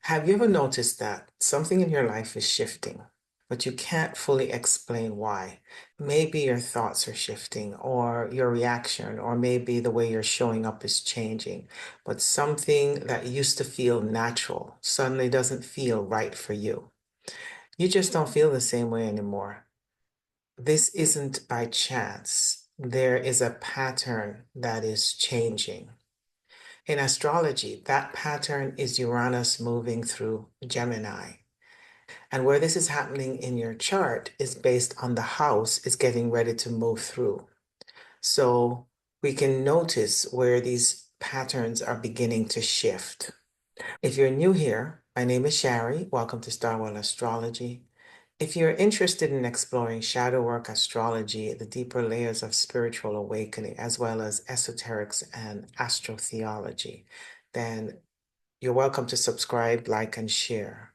Have you ever noticed that something in your life is shifting, but you can't fully explain why? Maybe your thoughts are shifting, or your reaction, or maybe the way you're showing up is changing, but something that used to feel natural suddenly doesn't feel right for you. You just don't feel the same way anymore. This isn't by chance. There is a pattern that is changing. In astrology, that pattern is Uranus moving through Gemini. And where this is happening in your chart is based on the house is getting ready to move through. So we can notice where these patterns are beginning to shift. If you're new here, my name is Shari. Welcome to Starwell Astrology. If you're interested in exploring shadow work astrology, the deeper layers of spiritual awakening, as well as esoterics and astrotheology, then you're welcome to subscribe, like, and share.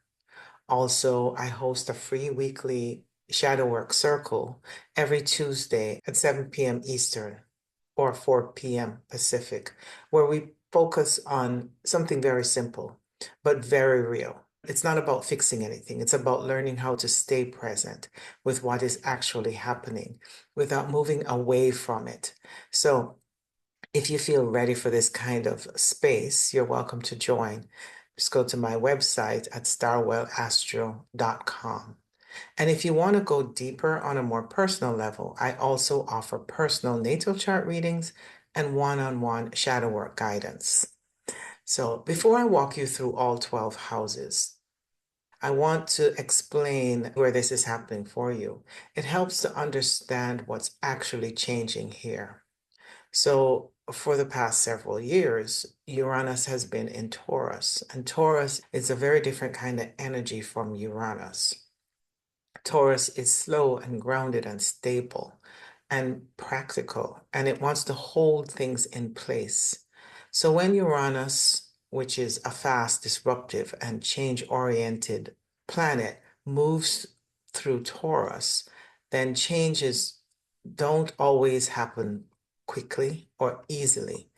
Also, I host a free weekly shadow work circle every Tuesday at 7 p.m. Eastern or 4 p.m. Pacific, where we focus on something very simple, but very real. It's not about fixing anything. It's about learning how to stay present with what is actually happening without moving away from it. So if you feel ready for this kind of space, you're welcome to join. Just go to my website at starwellastro.com. And if you want to go deeper on a more personal level, I also offer personal natal chart readings and one-on-one shadow work guidance. So before I walk you through all 12 houses, I want to explain where this is happening for you. It helps to understand what's actually changing here. So, for the past several years, Uranus has been in Taurus, and Taurus is a very different kind of energy from Uranus. Taurus is slow and grounded and stable and practical, and it wants to hold things in place. So, when Uranus, which is a fast, disruptive, and change-oriented planet, moves through Taurus, then changes don't always happen quickly or easily.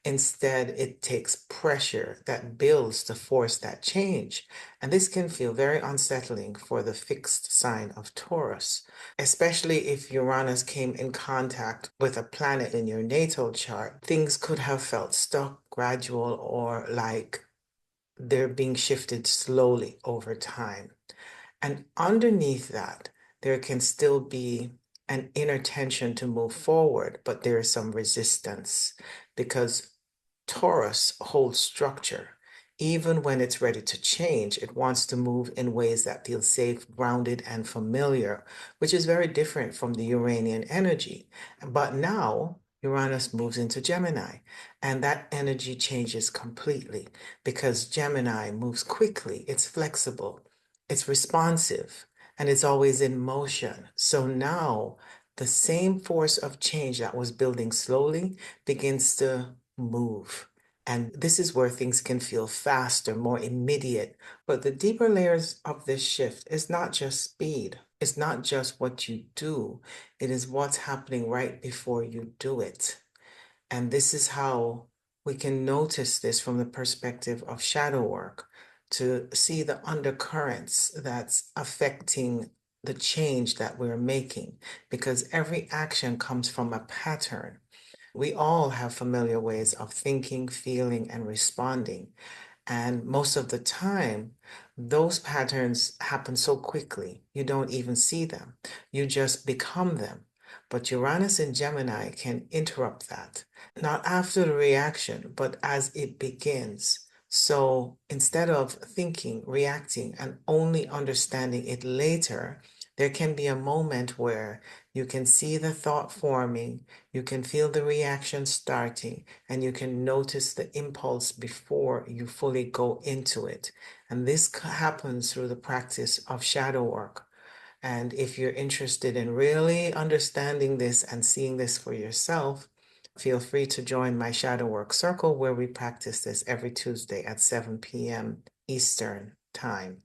Instead, it takes pressure that builds to force that change. And this can feel very unsettling for the fixed sign of Taurus, especially if Uranus came in contact with a planet in your natal chart. Things could have felt stuck, gradual, or like they're being shifted slowly over time. And underneath that, there can still be an inner tension to move forward, but there is some resistance because Taurus holds structure. Even when it's ready to change, it wants to move in ways that feel safe, grounded, and familiar, which is very different from the Uranian energy. But now, Uranus moves into Gemini, and that energy changes completely because Gemini moves quickly, it's flexible, it's responsive, and it's always in motion. So now, the same force of change that was building slowly begins to move. And this is where things can feel faster, more immediate. But the deeper layers of this shift is not just speed. It's not just what you do. It is what's happening right before you do it. And this is how we can notice this from the perspective of shadow work to see the undercurrents that's affecting the change that we're making, because every action comes from a pattern. We all have familiar ways of thinking, feeling, and responding. And most of the time, those patterns happen so quickly, you don't even see them. You just become them. But Uranus in Gemini can interrupt that, not after the reaction, but as it begins. So instead of thinking, reacting, and only understanding it later, there can be a moment where you can see the thought forming, you can feel the reaction starting, and you can notice the impulse before you fully go into it. And this happens through the practice of shadow work. And if you're interested in really understanding this and seeing this for yourself, feel free to join my shadow work circle where we practice this every Tuesday at 7 p.m. Eastern time.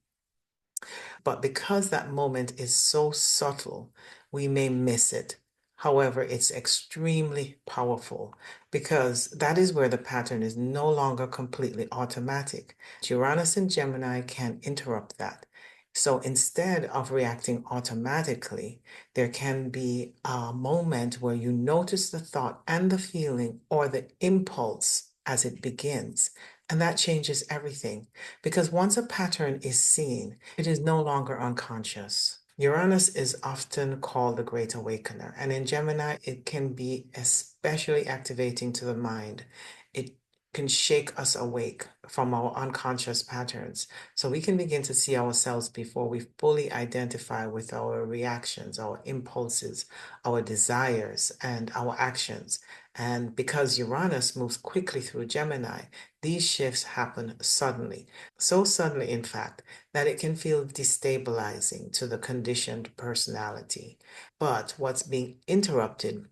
But because that moment is so subtle, we may miss it. However, it's extremely powerful because that is where the pattern is no longer completely automatic. Uranus and Gemini can interrupt that. So instead of reacting automatically, there can be a moment where you notice the thought and the feeling or the impulse as it begins. And that changes everything because once a pattern is seen, it is no longer unconscious. Uranus is often called the Great Awakener, and in Gemini, it can be especially activating to the mind. It can shake us awake from our unconscious patterns so we can begin to see ourselves before we fully identify with our reactions, our impulses, our desires, and our actions. And because Uranus moves quickly through Gemini, these shifts happen suddenly. So suddenly, in fact, that it can feel destabilizing to the conditioned personality. But what's being interrupted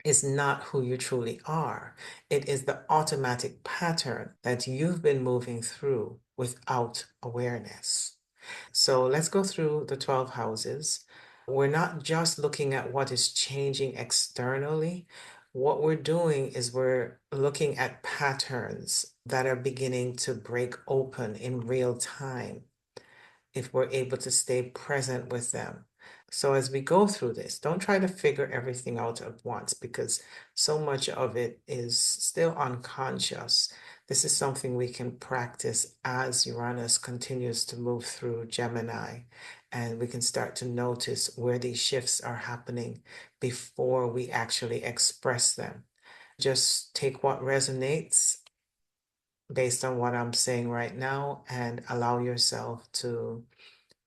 is not who you truly are. It is the automatic pattern that you've been moving through without awareness. So let's go through the 12 houses. We're not just looking at what is changing externally. What we're doing is we're looking at patterns that are beginning to break open in real time if we're able to stay present with them. So as we go through this, don't try to figure everything out at once because so much of it is still unconscious. This is something we can practice as Uranus continues to move through Gemini, and we can start to notice where these shifts are happening before we actually express them. Just take what resonates based on what I'm saying right now and allow yourself to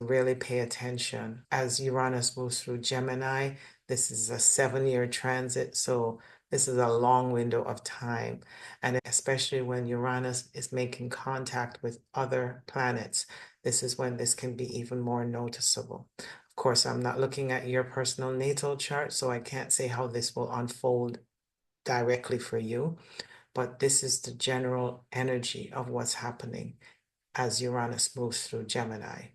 really pay attention. As Uranus moves through Gemini, this is a 7-year transit, so this is a long window of time. And especially when Uranus is making contact with other planets, this is when this can be even more noticeable. Of course, I'm not looking at your personal natal chart, so I can't say how this will unfold directly for you, but this is the general energy of what's happening as Uranus moves through Gemini.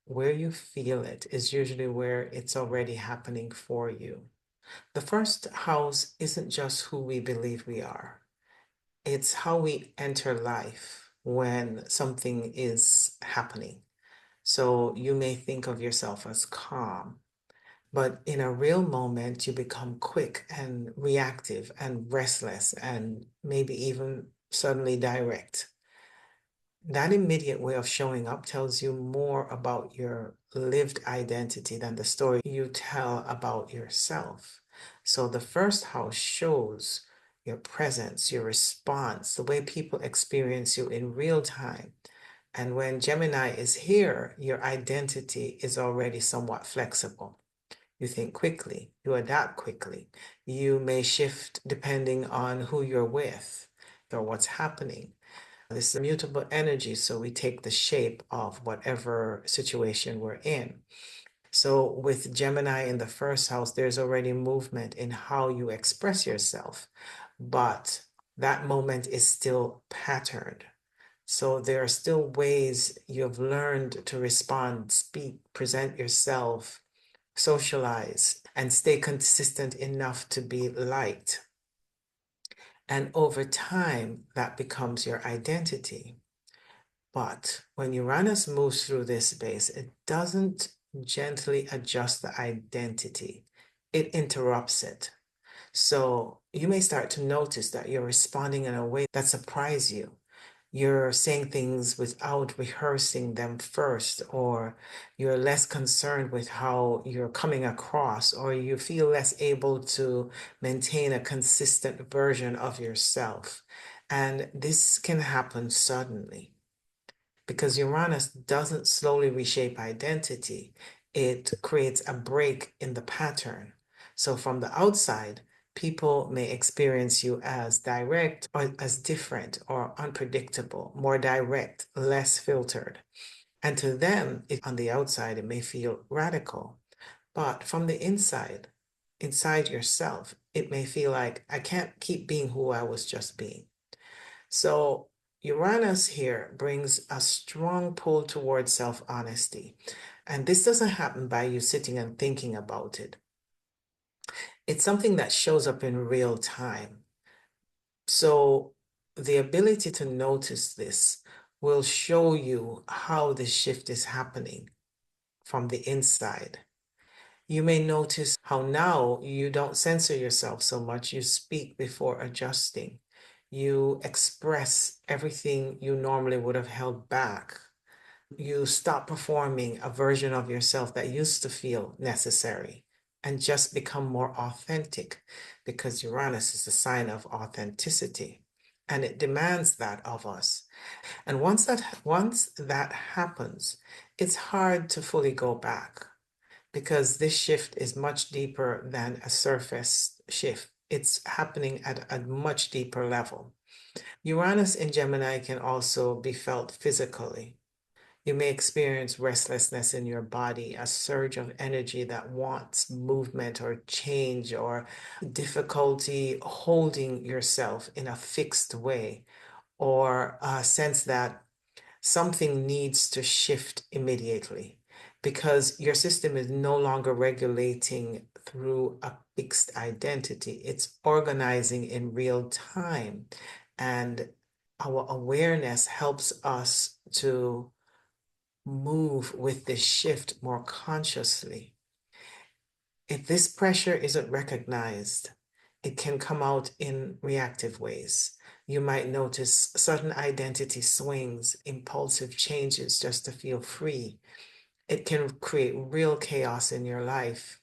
Where you feel it is usually where it's already happening for you. The first house isn't just who we believe we are, it's how we enter life when something is happening. So you may think of yourself as calm, but in a real moment, you become quick and reactive and restless and maybe even suddenly direct. That immediate way of showing up tells you more about your lived identity than the story you tell about yourself. So the first house shows your presence, your response, the way people experience you in real time. And when Gemini is here, your identity is already somewhat flexible. You think quickly, you adapt quickly. You may shift depending on who you're with or what's happening. This is a mutable energy, so we take the shape of whatever situation we're in. So with Gemini in the first house, there's already movement in how you express yourself, but that moment is still patterned. So there are still ways you've learned to respond, speak, present yourself, socialize, and stay consistent enough to be liked. And over time, that becomes your identity. But when Uranus moves through this space, it doesn't gently adjust the identity, it interrupts it. So you may start to notice that you're responding in a way that surprises you. You're saying things without rehearsing them first, or you're less concerned with how you're coming across, or you feel less able to maintain a consistent version of yourself. And this can happen suddenly because Uranus doesn't slowly reshape identity, it creates a break in the pattern. So from the outside, people may experience you as direct or as different or unpredictable, more direct, less filtered. And to them, on the outside, it may feel radical. But from the inside, inside yourself, it may feel like I can't keep being who I was just being. So Uranus here brings a strong pull towards self-honesty. And this doesn't happen by you sitting and thinking about it. It's something that shows up in real time. So the ability to notice this will show you how the shift is happening from the inside. You may notice how now you don't censor yourself so much. You speak before adjusting. You express everything you normally would have held back. You stop performing a version of yourself that used to feel necessary and just become more authentic because Uranus is a sign of authenticity and it demands that of us. And once that happens, it's hard to fully go back because this shift is much deeper than a surface shift. It's happening at a much deeper level. Uranus in Gemini can also be felt physically. You may experience restlessness in your body, a surge of energy that wants movement or change, or difficulty holding yourself in a fixed way, or a sense that something needs to shift immediately because your system is no longer regulating through a fixed identity. It's organizing in real time. And our awareness helps us to move with this shift more consciously. If this pressure isn't recognized, it can come out in reactive ways. You might notice sudden identity swings, impulsive changes just to feel free. It can create real chaos in your life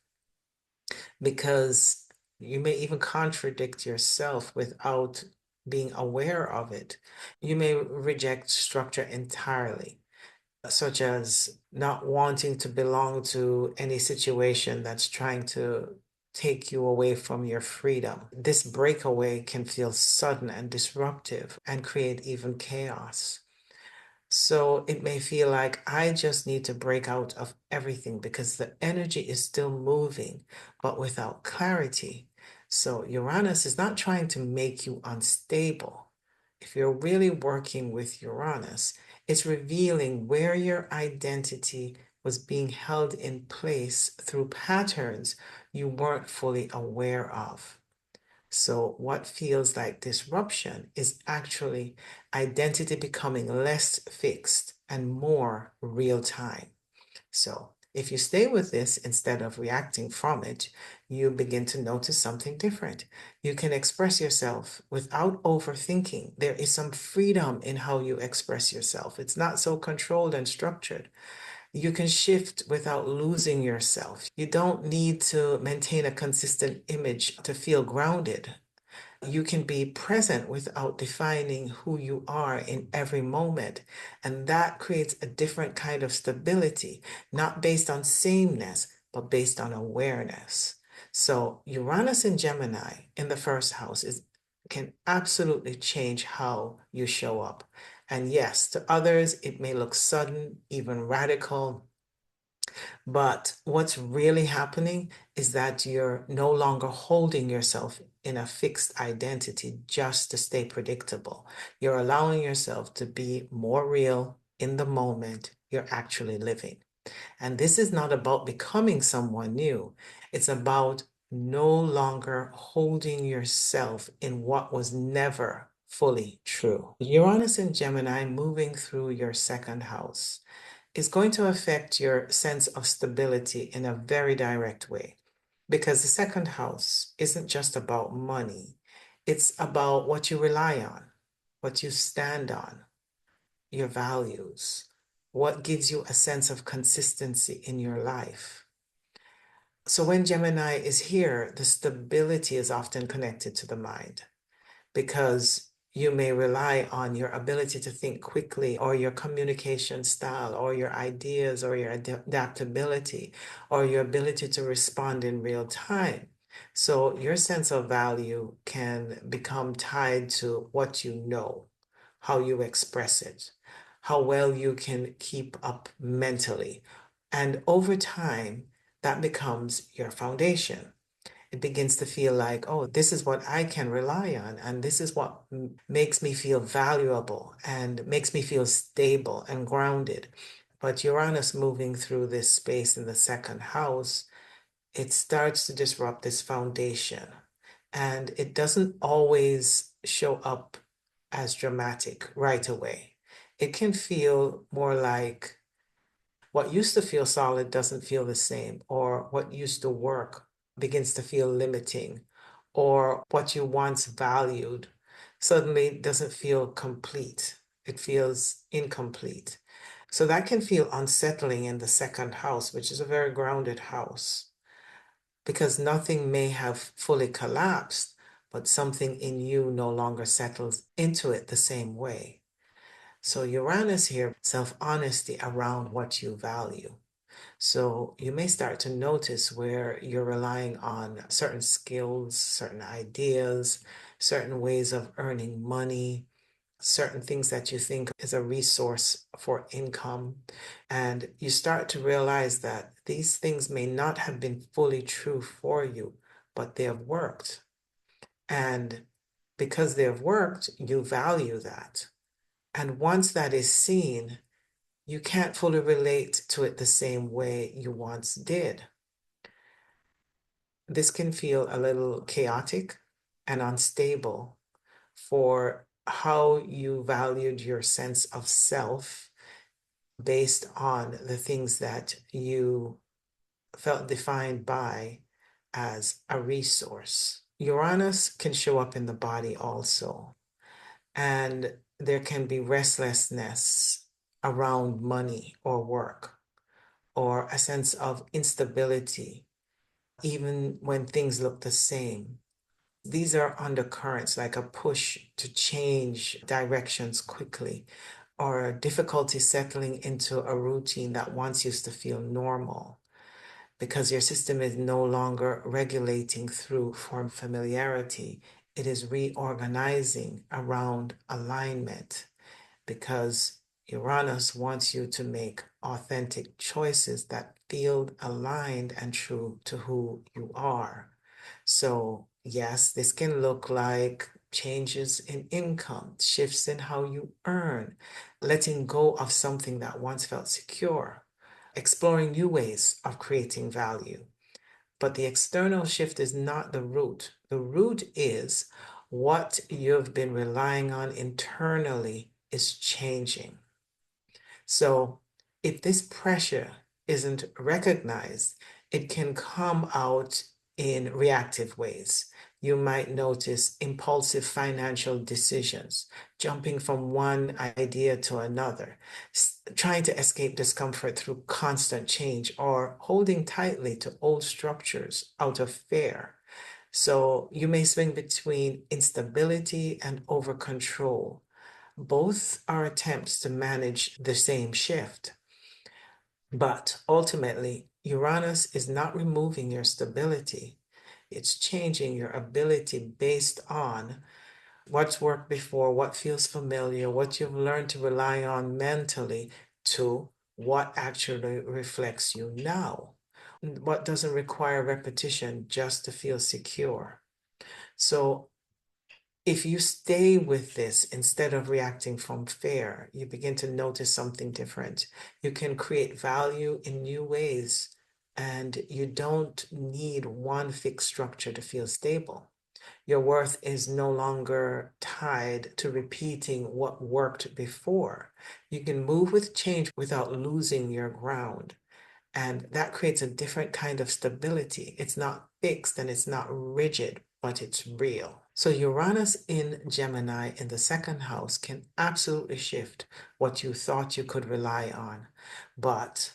because you may even contradict yourself without being aware of it. You may reject structure entirely, such as not wanting to belong to any situation that's trying to take you away from your freedom. This breakaway can feel sudden and disruptive and create even chaos. So it may feel like I just need to break out of everything because the energy is still moving, but without clarity. So Uranus is not trying to make you unstable. If you're really working with Uranus, it's revealing where your identity was being held in place through patterns you weren't fully aware of. So, what feels like disruption is actually identity becoming less fixed and more real time. So, if you stay with this instead of reacting from it, you begin to notice something different. You can express yourself without overthinking. There is some freedom in how you express yourself. It's not so controlled and structured. You can shift without losing yourself. You don't need to maintain a consistent image to feel grounded. You can be present without defining who you are in every moment. And that creates a different kind of stability, not based on sameness, but based on awareness. So Uranus in Gemini in the first house can absolutely change how you show up. And yes, to others, it may look sudden, even radical, but what's really happening is that you're no longer holding yourself in a fixed identity just to stay predictable. You're allowing yourself to be more real in the moment you're actually living. And this is not about becoming someone new. It's about no longer holding yourself in what was never fully true. Uranus and Gemini moving through your second house is going to affect your sense of stability in a very direct way because the second house isn't just about money, it's about what you rely on, what you stand on, your values, what gives you a sense of consistency in your life. So when Gemini is here, the stability is often connected to the mind because you may rely on your ability to think quickly or your communication style or your ideas or your adaptability or your ability to respond in real time. So your sense of value can become tied to what you know, how you express it, how well you can keep up mentally. And over time, that becomes your foundation. It begins to feel like, oh, this is what I can rely on, and this is what makes me feel valuable and makes me feel stable and grounded. But Uranus moving through this space in the second house it starts to disrupt this foundation. And it doesn't always show up as dramatic right away. It can feel more like what used to feel solid doesn't feel the same, or what used to work begins to feel limiting, or what you once valued suddenly doesn't feel complete. It feels incomplete. So that can feel unsettling in the second house, which is a very grounded house, because nothing may have fully collapsed, but something in you no longer settles into it the same way. So Uranus here, self-honesty around what you value. So you may start to notice where you're relying on certain skills, certain ideas, certain ways of earning money, certain things that you think is a resource for income. And you start to realize that these things may not have been fully true for you, but they have worked. And because they have worked, you value that. And once that is seen, you can't fully relate to it the same way you once did. This can feel a little chaotic and unstable for how you valued your sense of self based on the things that you felt defined by as a resource. Uranus can show up in the body also, and there can be restlessness around money or work, or a sense of instability, even when things look the same. These are undercurrents, like a push to change directions quickly, or difficulty settling into a routine that once used to feel normal, because your system is no longer regulating through form familiarity. It is reorganizing around alignment, because Uranus wants you to make authentic choices that feel aligned and true to who you are. So, yes, this can look like changes in income, shifts in how you earn, letting go of something that once felt secure, exploring new ways of creating value. But the external shift is not the root. The root is what you've been relying on internally is changing. So if this pressure isn't recognized, it can come out in reactive ways. You might notice impulsive financial decisions, jumping from one idea to another, trying to escape discomfort through constant change, or holding tightly to old structures out of fear. So you may swing between instability and over control. Both are attempts to manage the same shift. But ultimately, Uranus is not removing your stability. It's changing your ability based on what's worked before, what feels familiar, what you've learned to rely on mentally, to what actually reflects you now. What doesn't require repetition just to feel secure. So if you stay with this instead of reacting from fear, you begin to notice something different. You can create value in new ways, and you don't need one fixed structure to feel stable. Your worth is no longer tied to repeating what worked before. You can move with change without losing your ground. And that creates a different kind of stability. It's not fixed and it's not rigid, but it's real. So Uranus in Gemini in the second house can absolutely shift what you thought you could rely on. But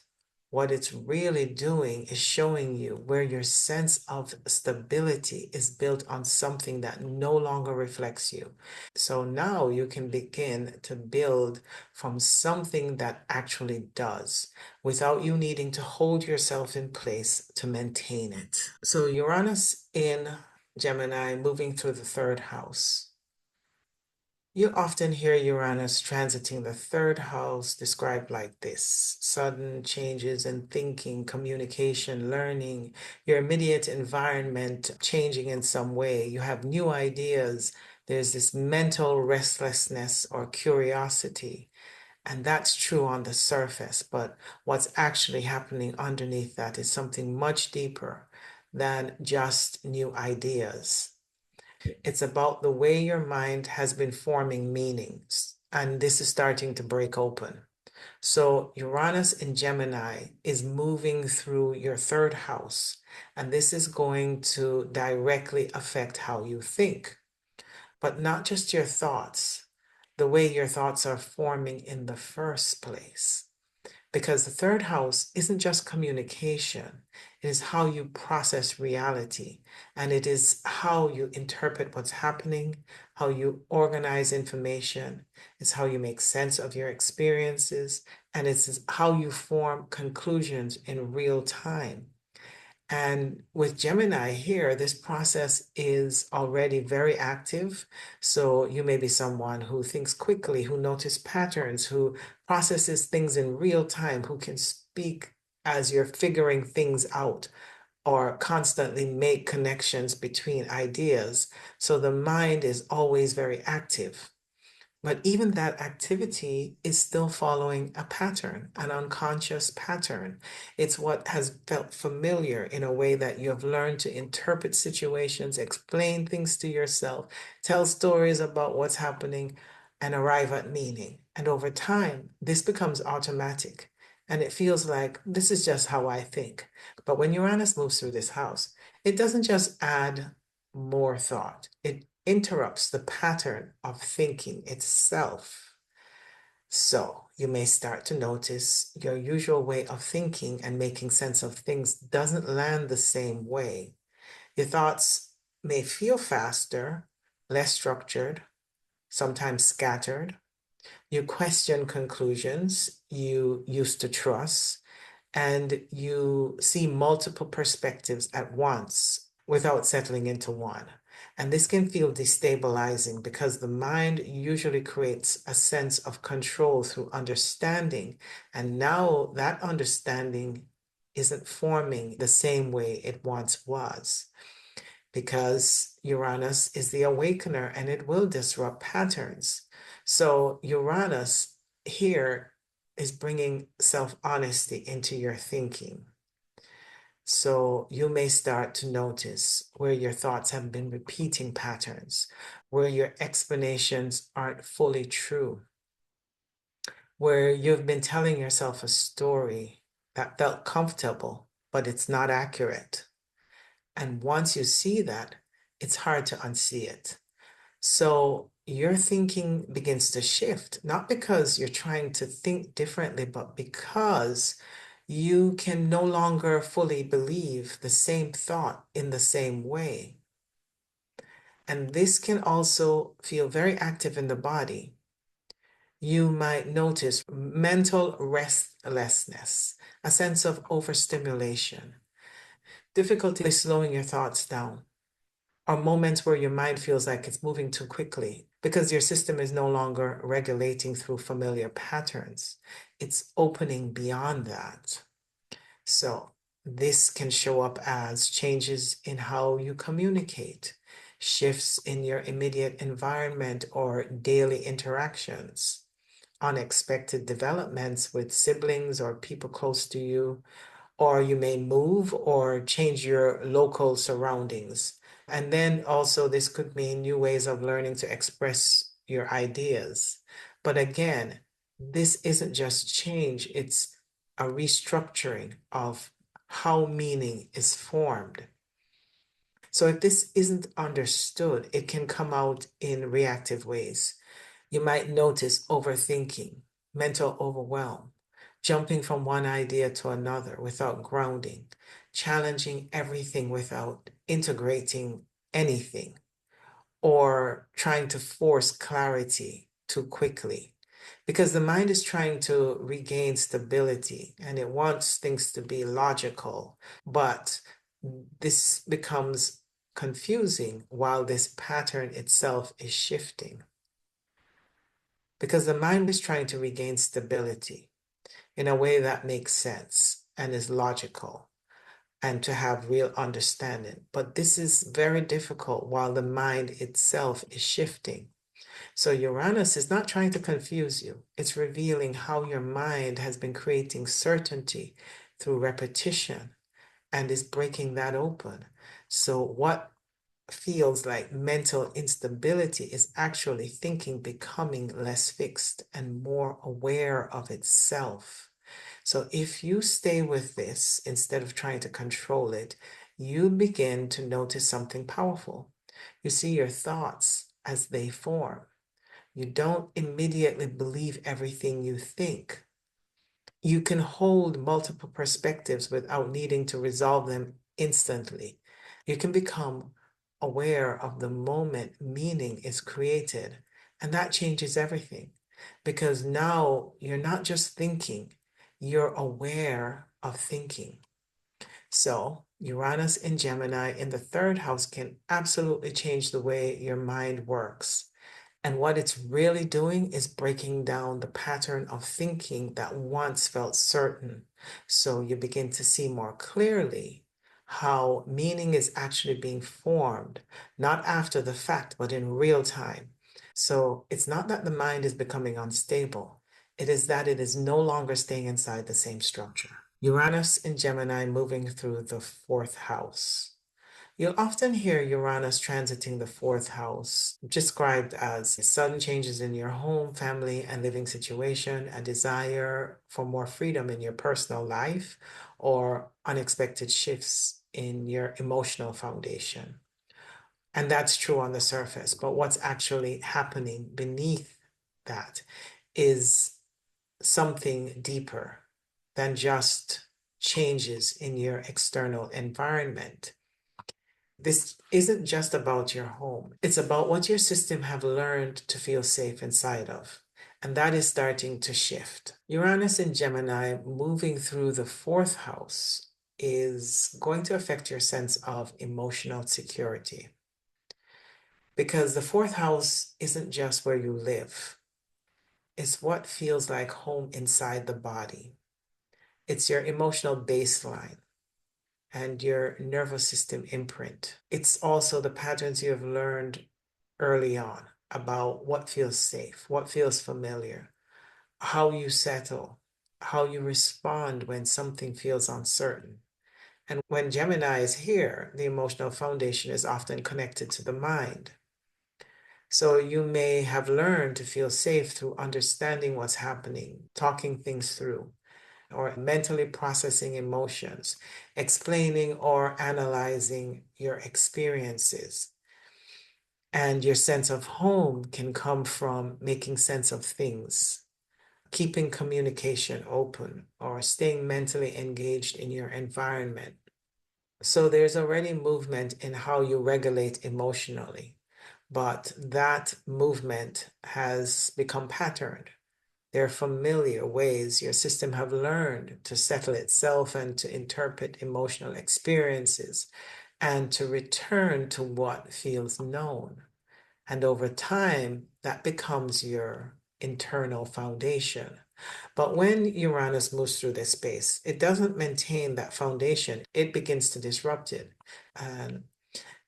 what it's really doing is showing you where your sense of stability is built on something that no longer reflects you. So now you can begin to build from something that actually does, without you needing to hold yourself in place to maintain it. So Uranus in Gemini moving through the third house. You often hear Uranus transiting the third house described like this: sudden changes in thinking, communication, learning, your immediate environment changing in some way. You have new ideas. There's this mental restlessness or curiosity. And that's true on the surface, but what's actually happening underneath that is something much deeper than just new ideas. It's about the way your mind has been forming meanings, and this is starting to break open. So Uranus in Gemini is moving through your third house, and this is going to directly affect how you think, but not just your thoughts, the way your thoughts are forming in the first place. Because the third house isn't just communication, it is how you process reality, and it is how you interpret what's happening, how you organize information, it's how you make sense of your experiences, and it's how you form conclusions in real time. And with Gemini here, this process is already very active. So you may be someone who thinks quickly, who notices patterns, who processes things in real time, who can speak as you're figuring things out or constantly make connections between ideas. So the mind is always very active. But even that activity is still following a pattern, an unconscious pattern. It's what has felt familiar in a way that you have learned to interpret situations, explain things to yourself, tell stories about what's happening, and arrive at meaning. And over time, this becomes automatic. And it feels like this is just how I think. But when Uranus moves through this house, it doesn't just add more thought, it interrupts the pattern of thinking itself. So you may start to notice your usual way of thinking and making sense of things doesn't land the same way. Your thoughts may feel faster, less structured, sometimes scattered. You question conclusions you used to trust, and you see multiple perspectives at once without settling into one. And this can feel destabilizing because the mind usually creates a sense of control through understanding. And now that understanding isn't forming the same way it once was because Uranus is the awakener and it will disrupt patterns. So Uranus here is bringing self-honesty into your thinking. So you may start to notice where your thoughts have been repeating patterns, where your explanations aren't fully true, where you've been telling yourself a story that felt comfortable, but it's not accurate. And once you see that, it's hard to unsee it. So your thinking begins to shift, not because you're trying to think differently, but because you can no longer fully believe the same thought in the same way. And this can also feel very active in the body. You might notice mental restlessness, a sense of overstimulation, difficulty slowing your thoughts down, or moments where your mind feels like it's moving too quickly because your system is no longer regulating through familiar patterns. It's opening beyond that. So this can show up as changes in how you communicate, shifts in your immediate environment or daily interactions, unexpected developments with siblings or people close to you, or you may move or change your local surroundings. And then also, this could mean new ways of learning to express your ideas. But again, this isn't just change, it's a restructuring of how meaning is formed. So if this isn't understood, it can come out in reactive ways. You might notice overthinking, mental overwhelm, jumping from one idea to another without grounding, challenging everything without integrating anything, or trying to force clarity too quickly. Because the mind is trying to regain stability and it wants things to be logical, but this becomes confusing while this pattern itself is shifting because the mind is trying to regain stability in a way that makes sense and is logical and to have real understanding. But this is very difficult while the mind itself is shifting. So Uranus is not trying to confuse you. It's revealing how your mind has been creating certainty through repetition and is breaking that open. So what feels like mental instability is actually thinking becoming less fixed and more aware of itself. So if you stay with this instead of trying to control it, you begin to notice something powerful. You see your thoughts as they form. You don't immediately believe everything you think. You can hold multiple perspectives without needing to resolve them instantly. You can become aware of the moment meaning is created, and that changes everything because now you're not just thinking, you're aware of thinking. So, Uranus in Gemini in the third house can absolutely change the way your mind works. And what it's really doing is breaking down the pattern of thinking that once felt certain. So you begin to see more clearly how meaning is actually being formed, not after the fact, but in real time. So it's not that the mind is becoming unstable, it is that it is no longer staying inside the same structure. Uranus in Gemini moving through the fourth house. You'll often hear Uranus transiting the fourth house, described as sudden changes in your home, family, and living situation, a desire for more freedom in your personal life, or unexpected shifts in your emotional foundation. And that's true on the surface, but what's actually happening beneath that is something deeper than just changes in your external environment. This isn't just about your home. It's about what your system have learned to feel safe inside of. And that is starting to shift. Uranus in Gemini moving through the fourth house is going to affect your sense of emotional security. Because the fourth house isn't just where you live. It's what feels like home inside the body. It's your emotional baseline and your nervous system imprint. It's also the patterns you have learned early on about what feels safe, what feels familiar, how you settle, how you respond when something feels uncertain. And when Gemini is here, the emotional foundation is often connected to the mind. So you may have learned to feel safe through understanding what's happening, talking things through, or mentally processing emotions, explaining or analyzing your experiences. And your sense of home can come from making sense of things, keeping communication open, or staying mentally engaged in your environment. So there's already movement in how you regulate emotionally, but that movement has become patterned. There are familiar ways your system have learned to settle itself and to interpret emotional experiences and to return to what feels known. And over time, that becomes your internal foundation. But when Uranus moves through this space, it doesn't maintain that foundation, it begins to disrupt it. And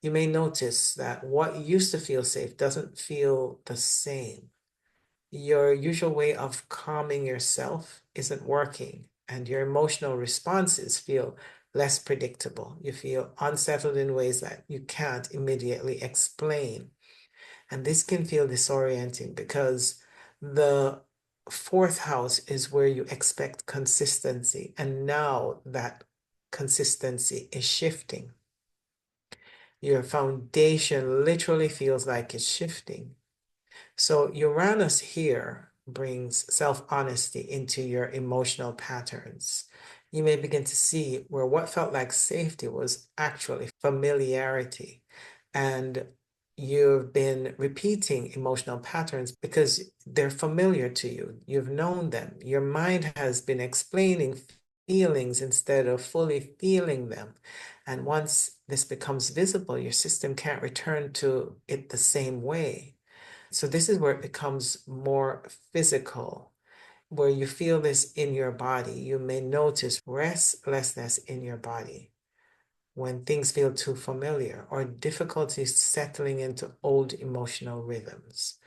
you may notice that what used to feel safe doesn't feel the same. Your usual way of calming yourself isn't working, and your emotional responses feel less predictable. You feel unsettled in ways that you can't immediately explain. And this can feel disorienting because the fourth house is where you expect consistency. And now that consistency is shifting. Your foundation literally feels like it's shifting. So Uranus here brings self-honesty into your emotional patterns. You may begin to see where what felt like safety was actually familiarity. And you've been repeating emotional patterns because they're familiar to you. You've known them. Your mind has been explaining feelings instead of fully feeling them. And once this becomes visible, your system can't return to it the same way. So this is where it becomes more physical, where you feel this in your body. You may notice restlessness in your body when things feel too familiar or difficulties settling into old emotional rhythms.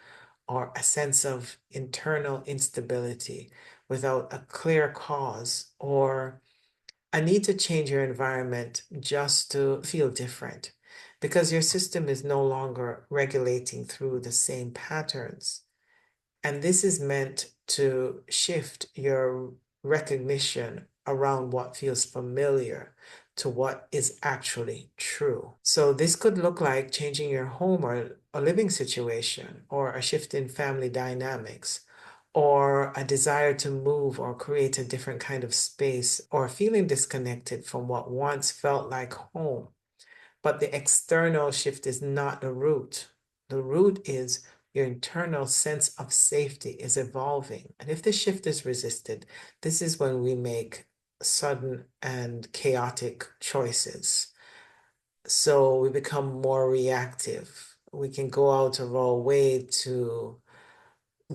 or a sense of internal instability without a clear cause, or a need to change your environment just to feel different because your system is no longer regulating through the same patterns. And this is meant to shift your recognition around what feels familiar to what is actually true. So this could look like changing your home or a living situation, or a shift in family dynamics, or a desire to move or create a different kind of space, or feeling disconnected from what once felt like home. But the external shift is not the root. The root is your internal sense of safety is evolving. And if the shift is resisted, this is when we make sudden and chaotic choices. So we become more reactive. We can go out of our way to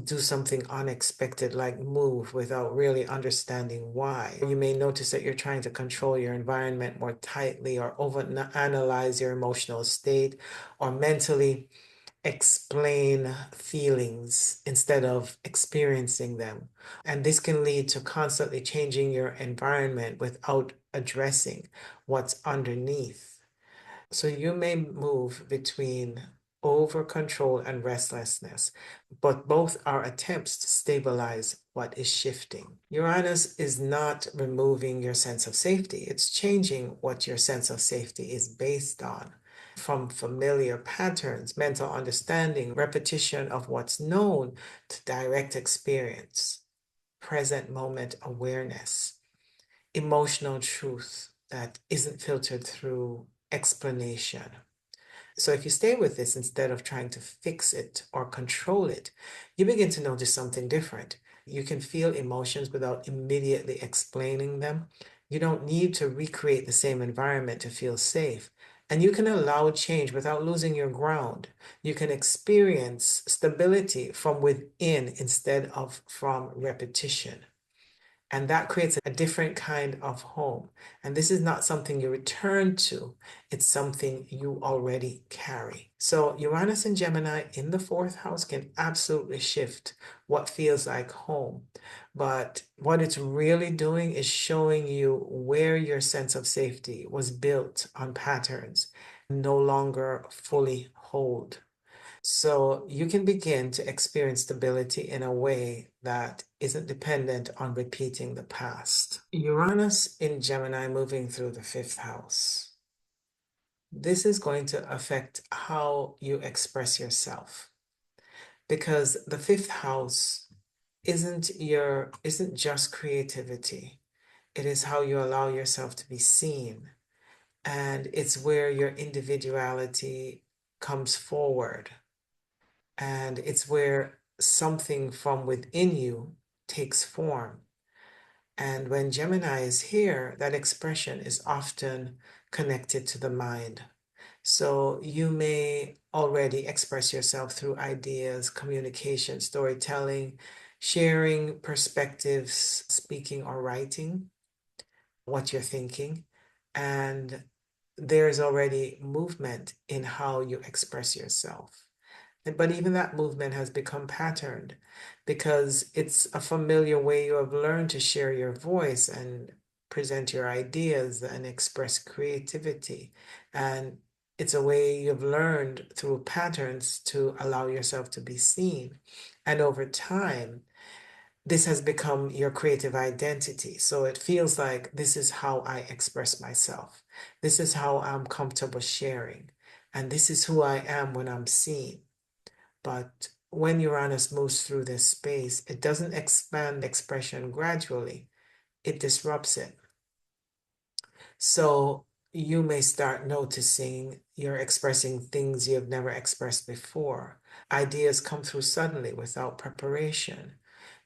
do something unexpected, like move, without really understanding why. You may notice that you're trying to control your environment more tightly, or overanalyze your emotional state, or mentally explain feelings instead of experiencing them. And this can lead to constantly changing your environment without addressing what's underneath. So you may move between over control and restlessness, but both are attempts to stabilize what is shifting. Uranus is not removing your sense of safety, it's changing what your sense of safety is based on. From familiar patterns, mental understanding, repetition of what's known, to direct experience, present moment awareness, emotional truth that isn't filtered through explanation. So if you stay with this instead of trying to fix it or control it, you begin to notice something different. You can feel emotions without immediately explaining them. You don't need to recreate the same environment to feel safe. And you can allow change without losing your ground. You can experience stability from within instead of from repetition. And that creates a different kind of home. And this is not something you return to, it's something you already carry. So Uranus and Gemini in the fourth house can absolutely shift what feels like home. But what it's really doing is showing you where your sense of safety was built on patterns no longer fully hold. So you can begin to experience stability in a way that isn't dependent on repeating the past. Uranus in Gemini moving through the fifth house. This is going to affect how you express yourself, because the fifth house isn't just creativity. It is how you allow yourself to be seen, and it's where your individuality comes forward. And it's where something from within you takes form. And when Gemini is here, that expression is often connected to the mind. So you may already express yourself through ideas, communication, storytelling, sharing perspectives, speaking or writing what you're thinking. And there's already movement in how you express yourself. But even that movement has become patterned because it's a familiar way you have learned to share your voice and present your ideas and express creativity. And it's a way you've learned through patterns to allow yourself to be seen. And over time, this has become your creative identity. So it feels like this is how I express myself. This is how I'm comfortable sharing. And this is who I am when I'm seen. But when Uranus moves through this space, it doesn't expand expression gradually, it disrupts it. So you may start noticing you're expressing things you've never expressed before. Ideas come through suddenly without preparation.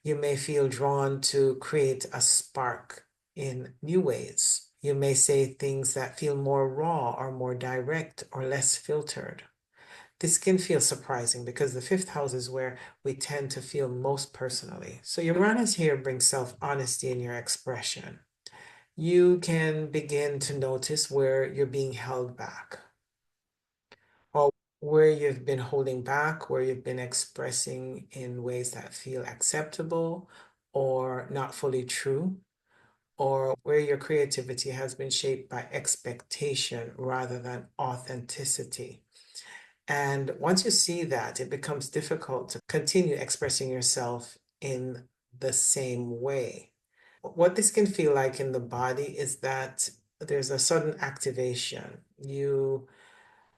You may feel drawn to create a spark in new ways. You may say things that feel more raw or more direct or less filtered. This can feel surprising because the fifth house is where we tend to feel most personally. So Uranus here brings self-honesty in your expression. You can begin to notice where you're being held back or where you've been holding back, where you've been expressing in ways that feel acceptable or not fully true, or where your creativity has been shaped by expectation rather than authenticity. And once you see that, it becomes difficult to continue expressing yourself in the same way. What this can feel like in the body is that there's a sudden activation. You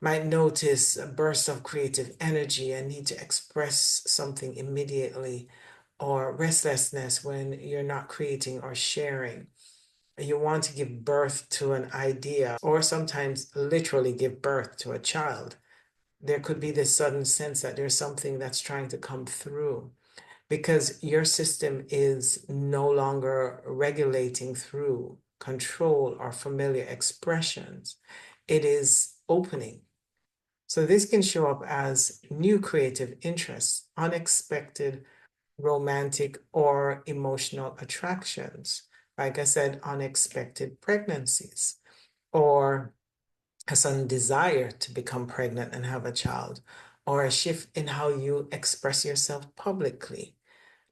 might notice a burst of creative energy and need to express something immediately, or restlessness when you're not creating or sharing. You want to give birth to an idea, or sometimes literally give birth to a child. There could be this sudden sense that there's something that's trying to come through because your system is no longer regulating through control or familiar expressions. It is opening. So this can show up as new creative interests, unexpected romantic or emotional attractions. Like I said, unexpected pregnancies, or a sudden desire to become pregnant and have a child, or a shift in how you express yourself publicly,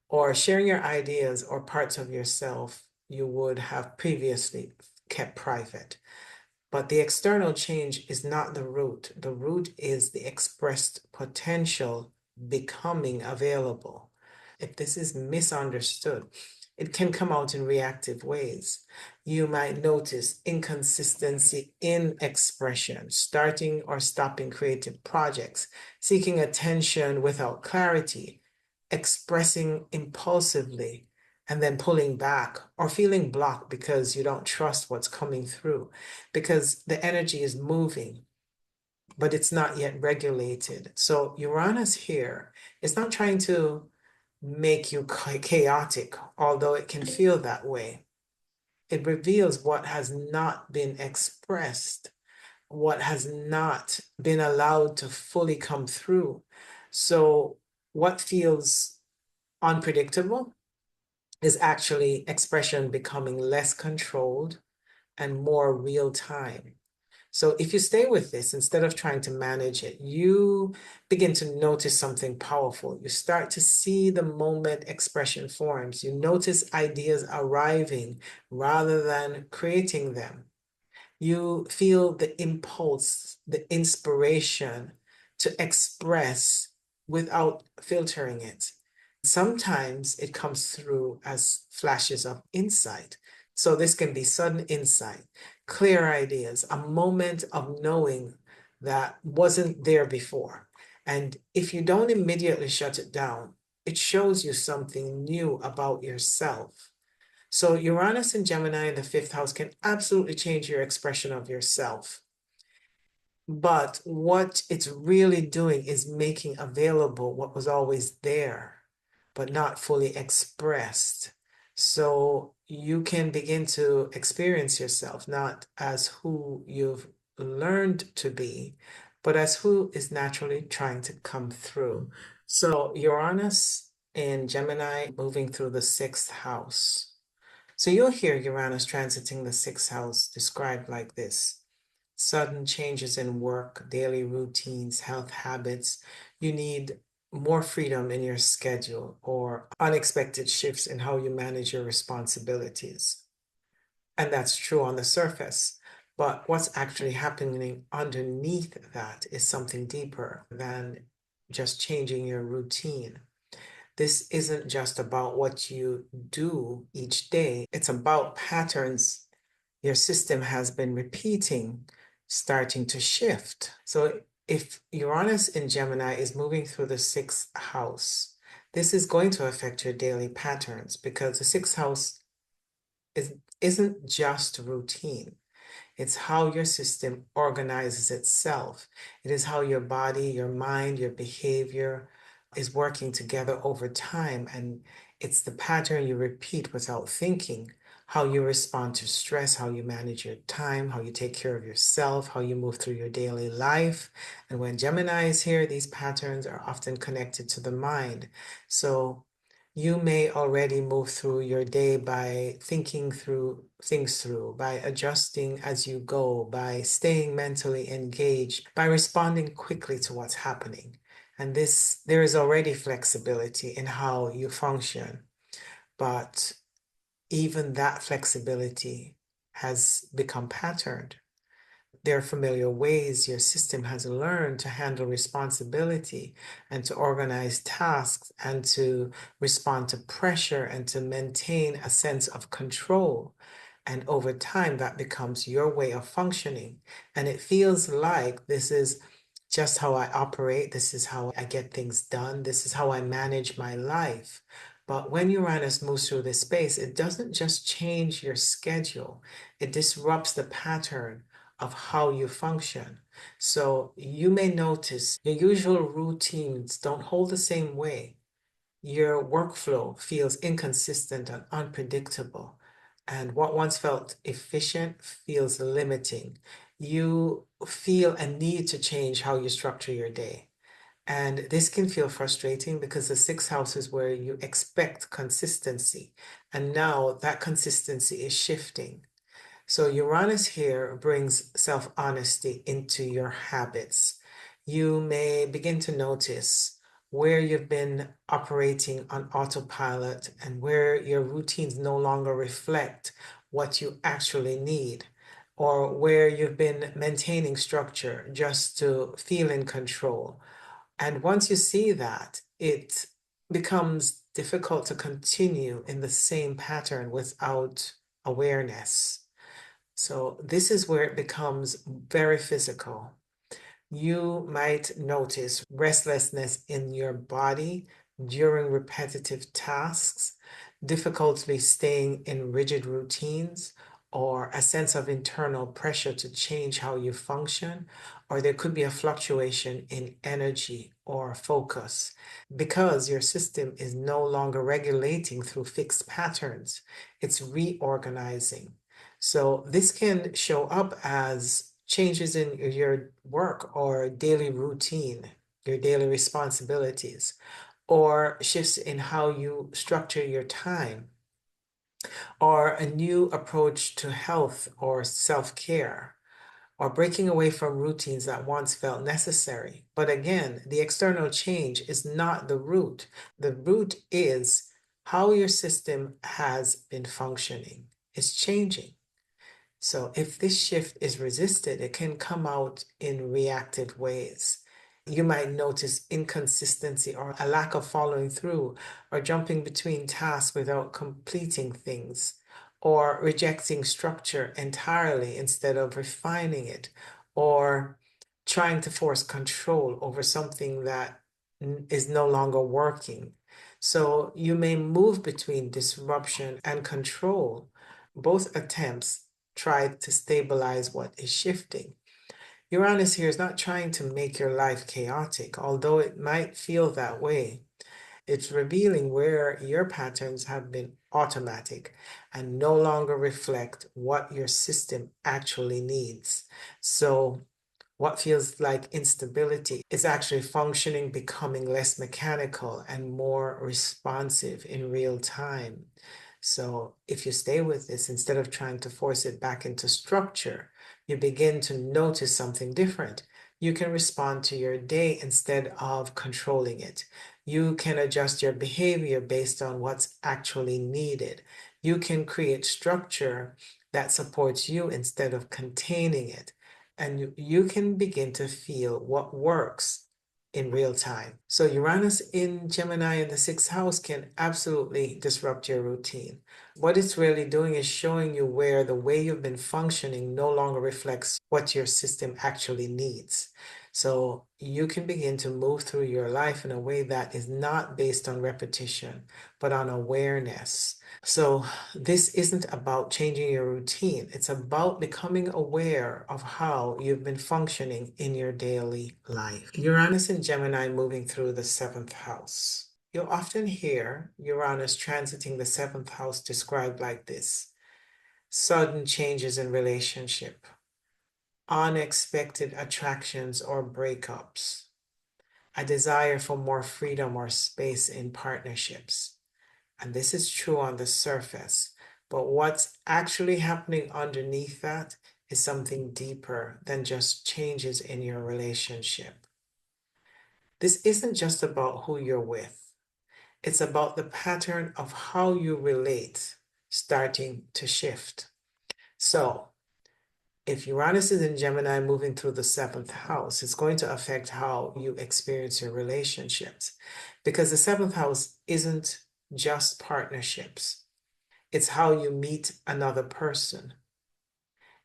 or sharing your ideas or parts of yourself you would have previously kept private. But the external change is not the root. The root is the expressed potential becoming available. If this is misunderstood, it can come out in reactive ways. You might notice inconsistency in expression, starting or stopping creative projects, seeking attention without clarity, expressing impulsively, and then pulling back, or feeling blocked because you don't trust what's coming through, because the energy is moving, but it's not yet regulated. So Uranus here is not trying to make you chaotic, although it can feel that way. It reveals what has not been expressed, what has not been allowed to fully come through. So what feels unpredictable is actually expression becoming less controlled and more real time. So if you stay with this, instead of trying to manage it, you begin to notice something powerful. You start to see the moment expression forms. You notice ideas arriving rather than creating them. You feel the impulse, the inspiration to express without filtering it. Sometimes it comes through as flashes of insight. So this can be sudden insight, clear ideas, a moment of knowing that wasn't there before. And if you don't immediately shut it down, it shows you something new about yourself. So Uranus and Gemini in the fifth house can absolutely change your expression of yourself. But what it's really doing is making available what was always there, but not fully expressed. So you can begin to experience yourself not as who you've learned to be, but as who is naturally trying to come through. So Uranus in Gemini moving through the sixth house. So you'll hear Uranus transiting the sixth house described like this: sudden changes in work, daily routines, health habits. You need more freedom in your schedule, or unexpected shifts in how you manage your responsibilities. And that's true on the surface. But what's actually happening underneath that is something deeper than just changing your routine. This isn't just about what you do each day, it's about patterns your system has been repeating, starting to shift. So if Uranus in Gemini is moving through the sixth house, this is going to affect your daily patterns, because the sixth house isn't just routine. It's how your system organizes itself. It is how your body, your mind, your behavior is working together over time. And it's the pattern you repeat without thinking: how you respond to stress, how you manage your time, how you take care of yourself, how you move through your daily life. And when Gemini is here, these patterns are often connected to the mind. So You may already move through your day by thinking through things through, by adjusting as you go, by staying mentally engaged, by responding quickly to what's happening. And there is already flexibility in how you function, but even that flexibility has become patterned. There are familiar ways your system has learned to handle responsibility and to organize tasks and to respond to pressure and to maintain a sense of control. And over time, that becomes your way of functioning. And it feels like this is just how I operate. This is how I get things done. This is how I manage my life. But when Uranus moves through this space, it doesn't just change your schedule, it disrupts the pattern of how you function. So you may notice your usual routines don't hold the same way. Your workflow feels inconsistent and unpredictable. And what once felt efficient feels limiting. You feel a need to change how you structure your day. And this can feel frustrating because the sixth house is where you expect consistency. And now that consistency is shifting. So Uranus here brings self-honesty into your habits. You may begin to notice where you've been operating on autopilot and where your routines no longer reflect what you actually need, or where you've been maintaining structure just to feel in control. And once you see that, it becomes difficult to continue in the same pattern without awareness. So this is where it becomes very physical. You might notice restlessness in your body during repetitive tasks, difficulty staying in rigid routines, or a sense of internal pressure to change how you function, or there could be a fluctuation in energy or focus because your system is no longer regulating through fixed patterns, it's reorganizing. So this can show up as changes in your work or daily routine, your daily responsibilities, or shifts in how you structure your time, or a new approach to health or self-care, or breaking away from routines that once felt necessary. But again, the external change is not the root. The root is how your system has been functioning. It's changing. So if this shift is resisted, it can come out in reactive ways. You might notice inconsistency or a lack of following through, or jumping between tasks without completing things, or rejecting structure entirely instead of refining it, or trying to force control over something that is no longer working. So you may move between disruption and control. Both attempts try to stabilize what is shifting. Uranus here is not trying to make your life chaotic, although it might feel that way. It's revealing where your patterns have been automatic and no longer reflect what your system actually needs. So what feels like instability is actually functioning, becoming less mechanical and more responsive in real time. So if you stay with this, instead of trying to force it back into structure, you begin to notice something different. You can respond to your day instead of controlling it. You can adjust your behavior based on what's actually needed. You can create structure that supports you instead of containing it, and you can begin to feel what works in real time. So Uranus in Gemini in the sixth house can absolutely disrupt your routine. What it's really doing is showing you where the way you've been functioning no longer reflects what your system actually needs. So you can begin to move through your life in a way that is not based on repetition, but on awareness. So this isn't about changing your routine. It's about becoming aware of how you've been functioning in your daily life. Uranus and Gemini moving through the seventh house. You'll often hear Uranus transiting the seventh house described like this: sudden changes in relationship, unexpected attractions or breakups, a desire for more freedom or space in partnerships. And this is true on the surface. But what's actually happening underneath that is something deeper than just changes in your relationship. This isn't just about who you're with, it's about the pattern of how you relate starting to shift. So, if Uranus is in Gemini moving through the seventh house, it's going to affect how you experience your relationships because the seventh house isn't just partnerships. It's how you meet another person.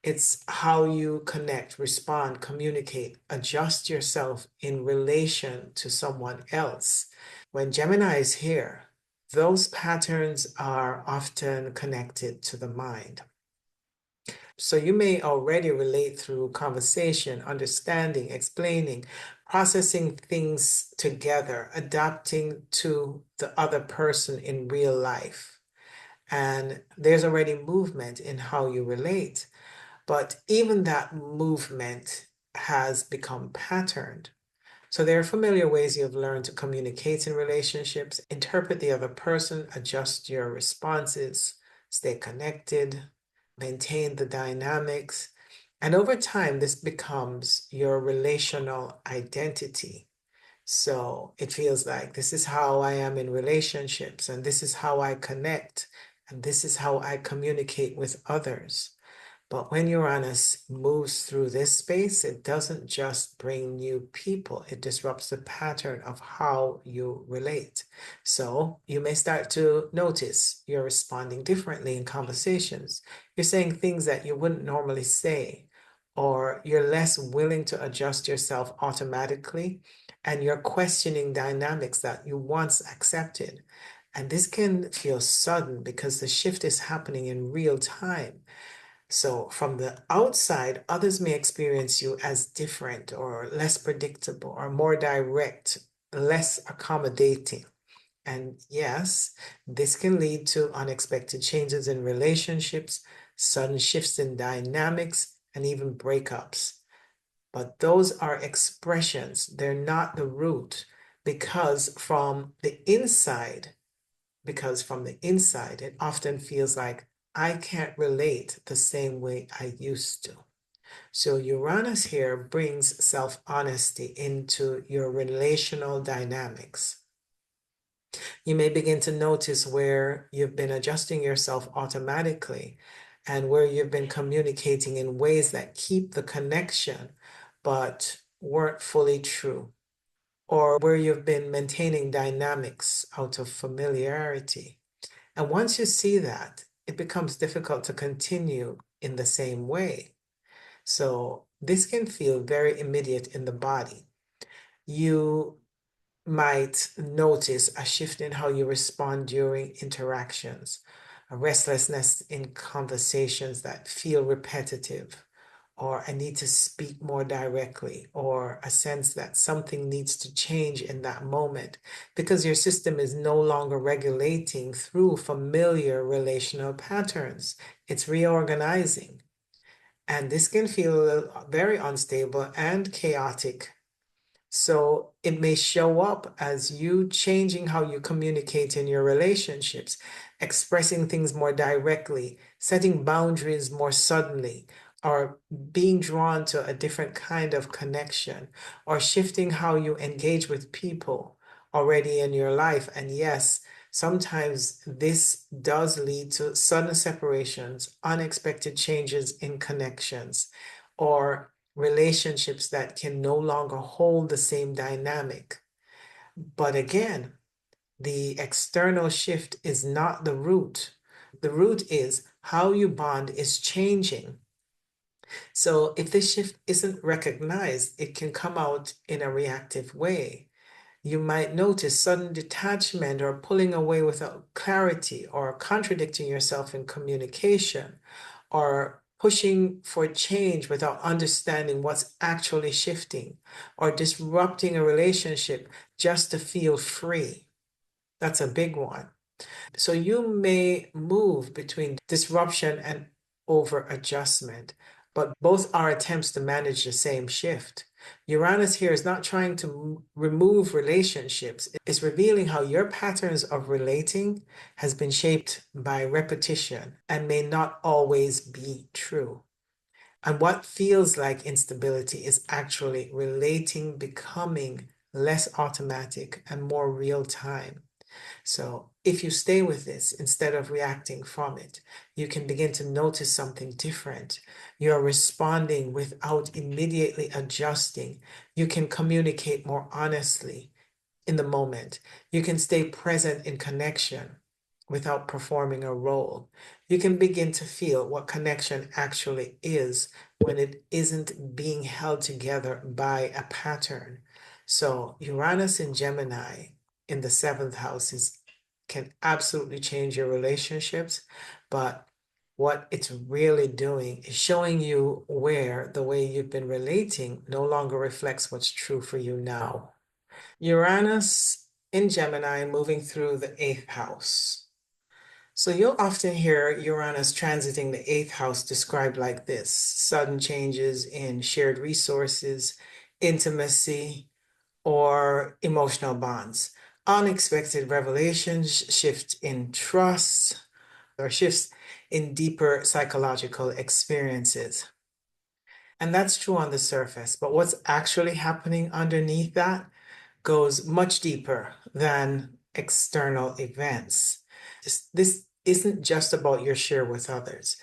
It's how you connect, respond, communicate, adjust yourself in relation to someone else. When Gemini is here, those patterns are often connected to the mind. So you may already relate through conversation, understanding, explaining, processing things together, adapting to the other person in real life. And there's already movement in how you relate. But even that movement has become patterned. So there are familiar ways you've learned to communicate in relationships, interpret the other person, adjust your responses, stay connected, maintain the dynamics. And over time, this becomes your relational identity. So it feels like this is how I am in relationships, and this is how I connect, and this is how I communicate with others. But when Uranus moves through this space, it doesn't just bring new people, it disrupts the pattern of how you relate. So you may start to notice you're responding differently in conversations. You're saying things that you wouldn't normally say, or you're less willing to adjust yourself automatically, and you're questioning dynamics that you once accepted. And this can feel sudden because the shift is happening in real time. So, from the outside, others may experience you as different or less predictable or more direct, less accommodating. And yes, this can lead to unexpected changes in relationships, sudden shifts in dynamics, and even breakups. But those are expressions, they're not the root, because from the inside, it often feels like I can't relate the same way I used to. So Uranus here brings self-honesty into your relational dynamics. You may begin to notice where you've been adjusting yourself automatically and where you've been communicating in ways that keep the connection but weren't fully true, or where you've been maintaining dynamics out of familiarity. And once you see that, it becomes difficult to continue in the same way. So this can feel very immediate in the body. You might notice a shift in how you respond during interactions, a restlessness in conversations that feel repetitive, or I need to speak more directly, or a sense that something needs to change in that moment because your system is no longer regulating through familiar relational patterns. It's reorganizing. And this can feel very unstable and chaotic. So it may show up as you changing how you communicate in your relationships, expressing things more directly, setting boundaries more suddenly, or being drawn to a different kind of connection, or shifting how you engage with people already in your life. And yes, sometimes this does lead to sudden separations, unexpected changes in connections, or relationships that can no longer hold the same dynamic. But again, the external shift is not the root. The root is how you bond is changing. So if this shift isn't recognized, it can come out in a reactive way. You might notice sudden detachment or pulling away without clarity or contradicting yourself in communication or pushing for change without understanding what's actually shifting or disrupting a relationship just to feel free. That's a big one. So you may move between disruption and over adjustment, but both are attempts to manage the same shift. Uranus here is not trying to remove relationships. It's revealing how your patterns of relating has been shaped by repetition and may not always be true. And what feels like instability is actually relating becoming less automatic and more real time. So if you stay with this instead of reacting from it, you can begin to notice something different. You're responding without immediately adjusting. You can communicate more honestly in the moment. You can stay present in connection without performing a role. You can begin to feel what connection actually is when it isn't being held together by a pattern. So Uranus in Gemini in the seventh house can absolutely change your relationships, but what it's really doing is showing you where the way you've been relating no longer reflects what's true for you now. Uranus in Gemini moving through the eighth house. So you'll often hear Uranus transiting the eighth house described like this: sudden changes in shared resources, intimacy, or emotional bonds, unexpected revelations, shift in trust, or shifts in deeper psychological experiences. And that's true on the surface, but what's actually happening underneath that goes much deeper than external events. This isn't just about your share with others.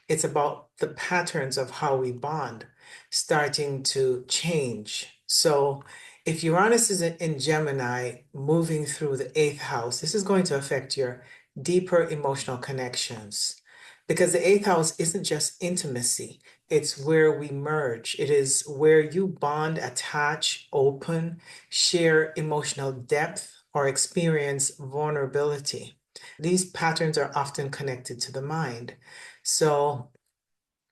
It's about the patterns of how we bond starting to change. So if Uranus is in Gemini moving through the eighth house, this is going to affect your deeper emotional connections. Because the eighth house isn't just intimacy, it's where we merge. It is where you bond, attach, open, share emotional depth, or experience vulnerability. These patterns are often connected to the mind. So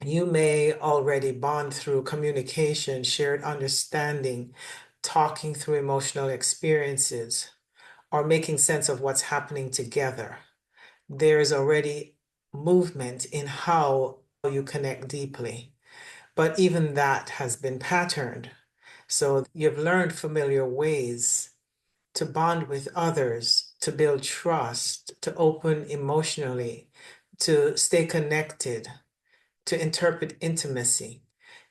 you may already bond through communication, shared understanding, talking through emotional experiences, or making sense of what's happening together. There is already movement in how you connect deeply. But even that has been patterned. So you've learned familiar ways to bond with others, to build trust, to open emotionally, to stay connected, to interpret intimacy.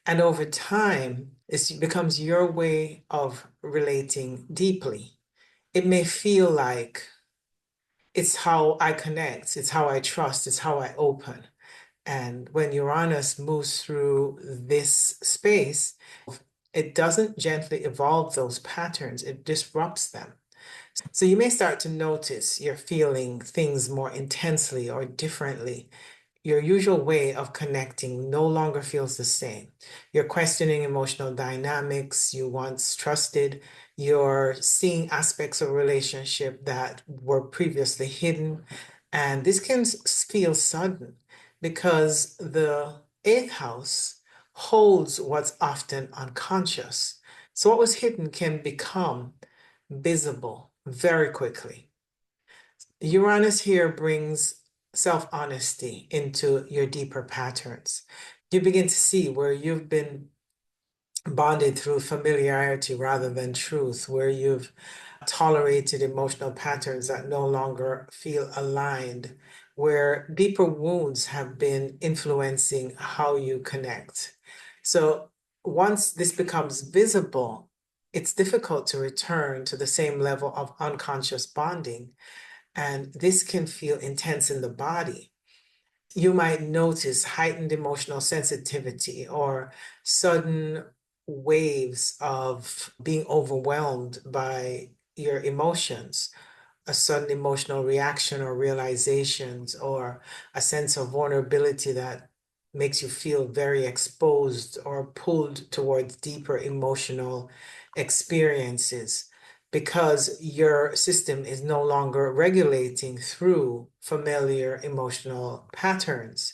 And over time, it becomes your way of relating deeply. It may feel like it's how I connect, it's how I trust, it's how I open. And when Uranus moves through this space, it doesn't gently evolve those patterns, it disrupts them. So you may start to notice you're feeling things more intensely or differently. Your usual way of connecting no longer feels the same. You're questioning emotional dynamics you once trusted. You're seeing aspects of relationship that were previously hidden. And this can feel sudden because the eighth house holds what's often unconscious. So what was hidden can become visible very quickly. Uranus here brings self-honesty into your deeper patterns. You begin to see where you've been bonded through familiarity rather than truth, where you've tolerated emotional patterns that no longer feel aligned, where deeper wounds have been influencing how you connect. So once this becomes visible, it's difficult to return to the same level of unconscious bonding. And this can feel intense in the body. You might notice heightened emotional sensitivity or sudden waves of being overwhelmed by your emotions, a sudden emotional reaction or realizations, or a sense of vulnerability that makes you feel very exposed or pulled towards deeper emotional experiences because your system is no longer regulating through familiar emotional patterns.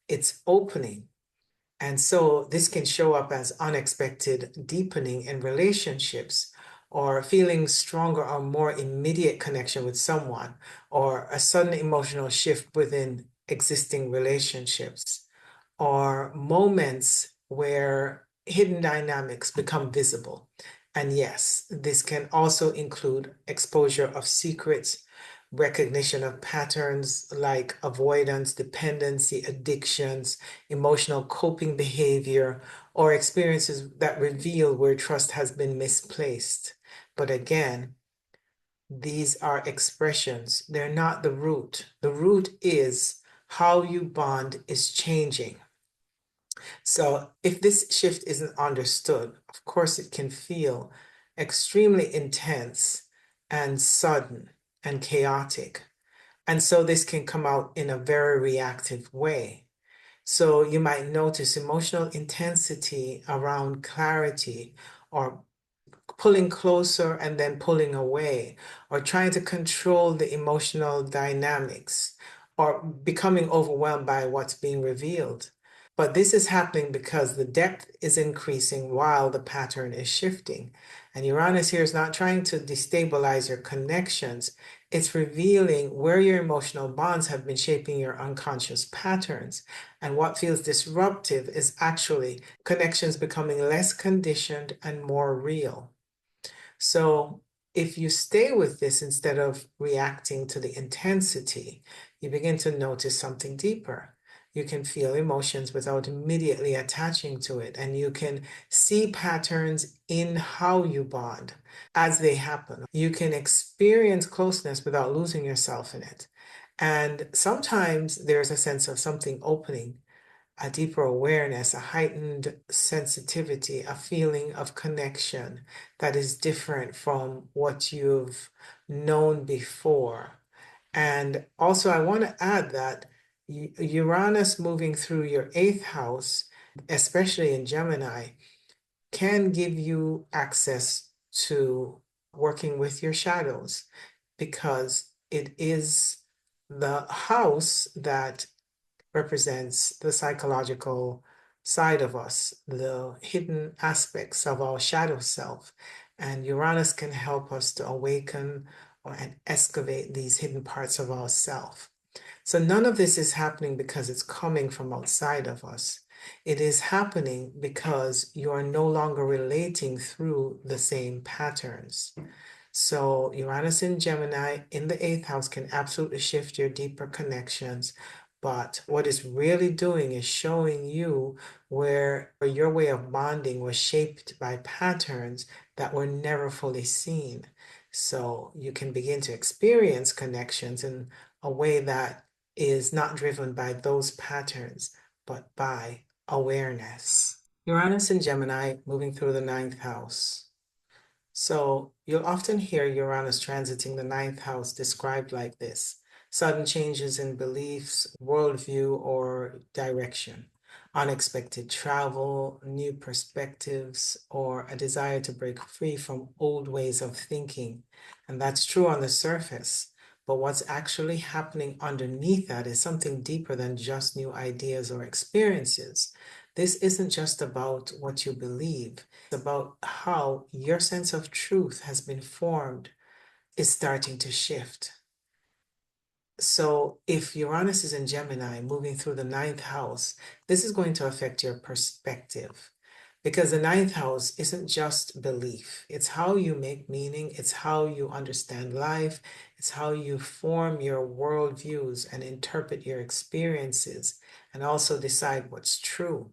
It's opening. And so this can show up as unexpected deepening in relationships, or feeling stronger or more immediate connection with someone, or a sudden emotional shift within existing relationships, or moments where hidden dynamics become visible. And yes, this can also include exposure of secrets, recognition of patterns like avoidance, dependency, addictions, emotional coping behavior, or experiences that reveal where trust has been misplaced. But again, these are expressions. They're not the root. The root is how you bond is changing. So if this shift isn't understood, of course, it can feel extremely intense and sudden and chaotic. And so this can come out in a very reactive way. So you might notice emotional intensity around clarity or pulling closer and then pulling away, or trying to control the emotional dynamics, or becoming overwhelmed by what's being revealed. But this is happening because the depth is increasing while the pattern is shifting. And Uranus here is not trying to destabilize your connections. It's revealing where your emotional bonds have been shaping your unconscious patterns. And what feels disruptive is actually connections becoming less conditioned and more real. So if you stay with this instead of reacting to the intensity, you begin to notice something deeper. You can feel emotions without immediately attaching to it, and you can see patterns in how you bond as they happen. You can experience closeness without losing yourself in it. And sometimes there's a sense of something opening, a deeper awareness, a heightened sensitivity, a feeling of connection that is different from what you've known before. And also, I want to add that Uranus moving through your eighth house, especially in Gemini, can give you access to working with your shadows because it is the house that represents the psychological side of us, the hidden aspects of our shadow self. And Uranus can help us to awaken and excavate these hidden parts of ourself. So none of this is happening because it's coming from outside of us. It is happening because you are no longer relating through the same patterns. So Uranus in Gemini in the eighth house can absolutely shift your deeper connections. But what it's really doing is showing you where your way of bonding was shaped by patterns that were never fully seen. So you can begin to experience connections in a way that is not driven by those patterns, but by awareness. Uranus in Gemini moving through the ninth house. So you'll often hear Uranus transiting the ninth house described like this: sudden changes in beliefs, worldview, or direction, unexpected travel, new perspectives, or a desire to break free from old ways of thinking. And that's true on the surface. But what's actually happening underneath that is something deeper than just new ideas or experiences. This isn't just about what you believe, it's about how your sense of truth has been formed, is starting to shift. So if Uranus is in Gemini moving through the ninth house, this is going to affect your perspective. Because the ninth house isn't just belief, it's how you make meaning, it's how you understand life, it's how you form your worldviews and interpret your experiences, and also decide what's true.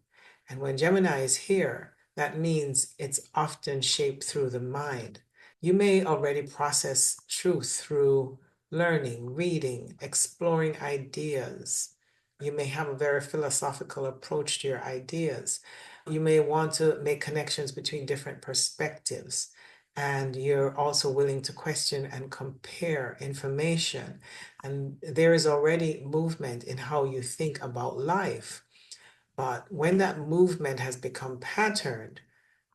And when Gemini is here, that means it's often shaped through the mind. You may already process truth through learning, reading, exploring ideas. You may have a very philosophical approach to your ideas. You may want to make connections between different perspectives, and you're also willing to question and compare information. And there is already movement in how you think about life. But when that movement has become patterned,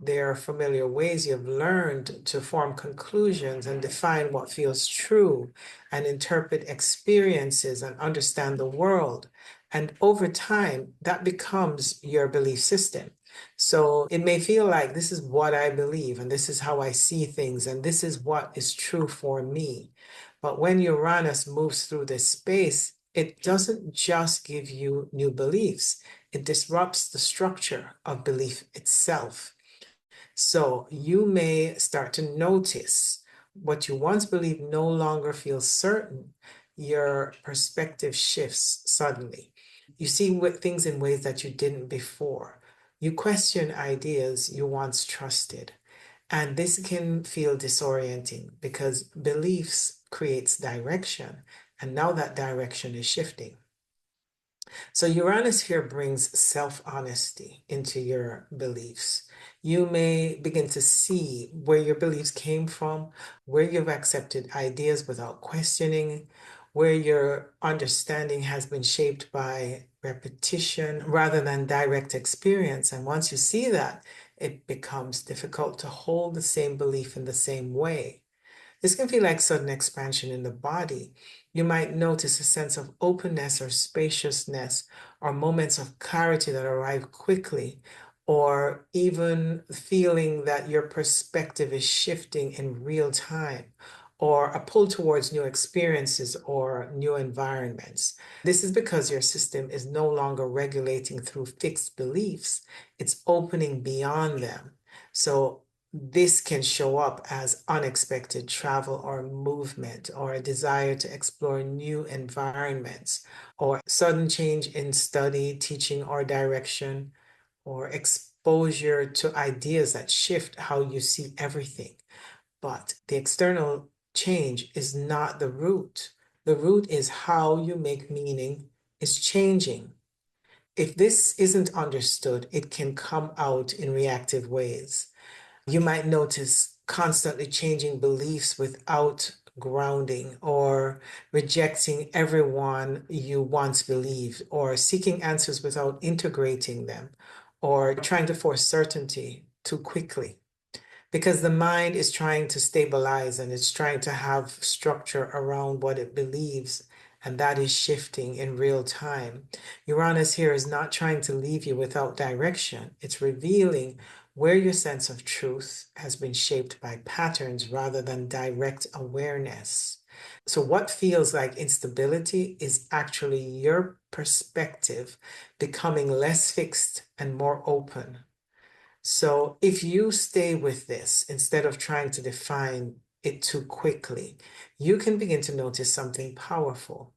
there are familiar ways you've learned to form conclusions and define what feels true and interpret experiences and understand the world. And over time, that becomes your belief system. So it may feel like this is what I believe, and this is how I see things, and this is what is true for me. But when Uranus moves through this space, it doesn't just give you new beliefs, it disrupts the structure of belief itself. So you may start to notice what you once believed no longer feels certain. Your perspective shifts suddenly. You see things in ways that you didn't before. You question ideas you once trusted. And this can feel disorienting because beliefs creates direction, and now that direction is shifting. So Uranus here brings self-honesty into your beliefs. You may begin to see where your beliefs came from, where you've accepted ideas without questioning, where your understanding has been shaped by repetition rather than direct experience. And once you see that, it becomes difficult to hold the same belief in the same way. This can feel like sudden expansion in the body. You might notice a sense of openness or spaciousness, or moments of clarity that arrive quickly, or even feeling that your perspective is shifting in real time, or a pull towards new experiences or new environments. This is because your system is no longer regulating through fixed beliefs, it's opening beyond them. So this can show up as unexpected travel or movement, or a desire to explore new environments, or sudden change in study, teaching, or direction, or exposure to ideas that shift how you see everything. But the external change is not the root. The root is how you make meaning is changing. If this isn't understood, it can come out in reactive ways. You might notice constantly changing beliefs without grounding, or rejecting everyone you once believed, or seeking answers without integrating them, or trying to force certainty too quickly because the mind is trying to stabilize and it's trying to have structure around what it believes, and that is shifting in real time. Uranus here is not trying to leave you without direction, it's revealing where your sense of truth has been shaped by patterns rather than direct awareness. So, what feels like instability is actually your perspective becoming less fixed and more open. So if you stay with this instead of trying to define it too quickly, you can begin to notice something powerful.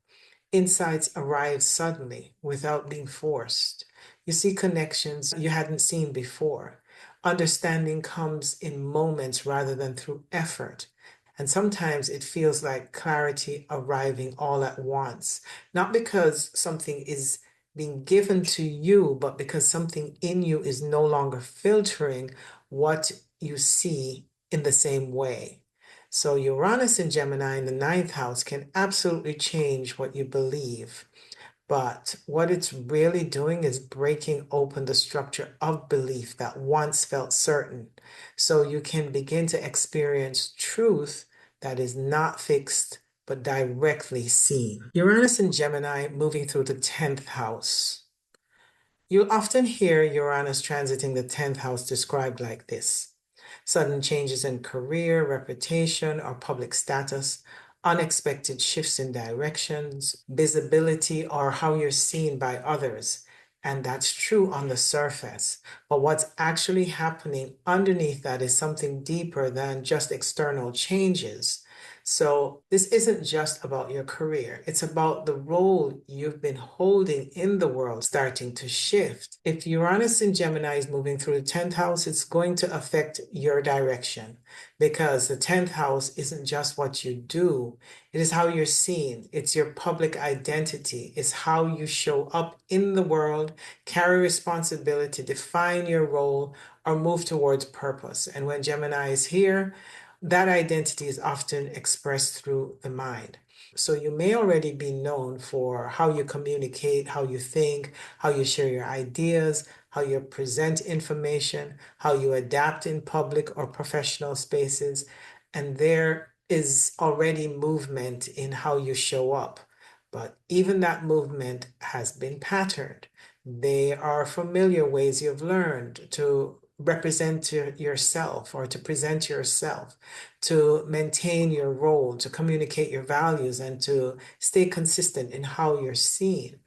Insights arrive suddenly without being forced. You see connections you hadn't seen before. Understanding comes in moments rather than through effort. And sometimes it feels like clarity arriving all at once, not because something is being given to you, but because something in you is no longer filtering what you see in the same way. So Uranus in Gemini in the ninth house can absolutely change what you believe. But what it's really doing is breaking open the structure of belief that once felt certain. So you can begin to experience truth that is not fixed, but directly seen. Uranus in Gemini moving through the 10th house. You'll often hear Uranus transiting the 10th house described like this: sudden changes in career, reputation, or public status, unexpected shifts in directions, visibility, or how you're seen by others. And that's true on the surface. But what's actually happening underneath that is something deeper than just external changes. So this isn't just about your career. It's about the role you've been holding in the world starting to shift. If Uranus in Gemini is moving through the 10th house, it's going to affect your direction, because the 10th house isn't just what you do. It is how you're seen. It's your public identity. It's how you show up in the world, carry responsibility, define your role, or move towards purpose. And when Gemini is here, that identity is often expressed through the mind. So you may already be known for how you communicate, how you think, how you share your ideas, how you present information, how you adapt in public or professional spaces. And there is already movement in how you show up. But even that movement has been patterned. They are familiar ways you've learned to represent yourself or to present yourself, to maintain your role, to communicate your values, and to stay consistent in how you're seen.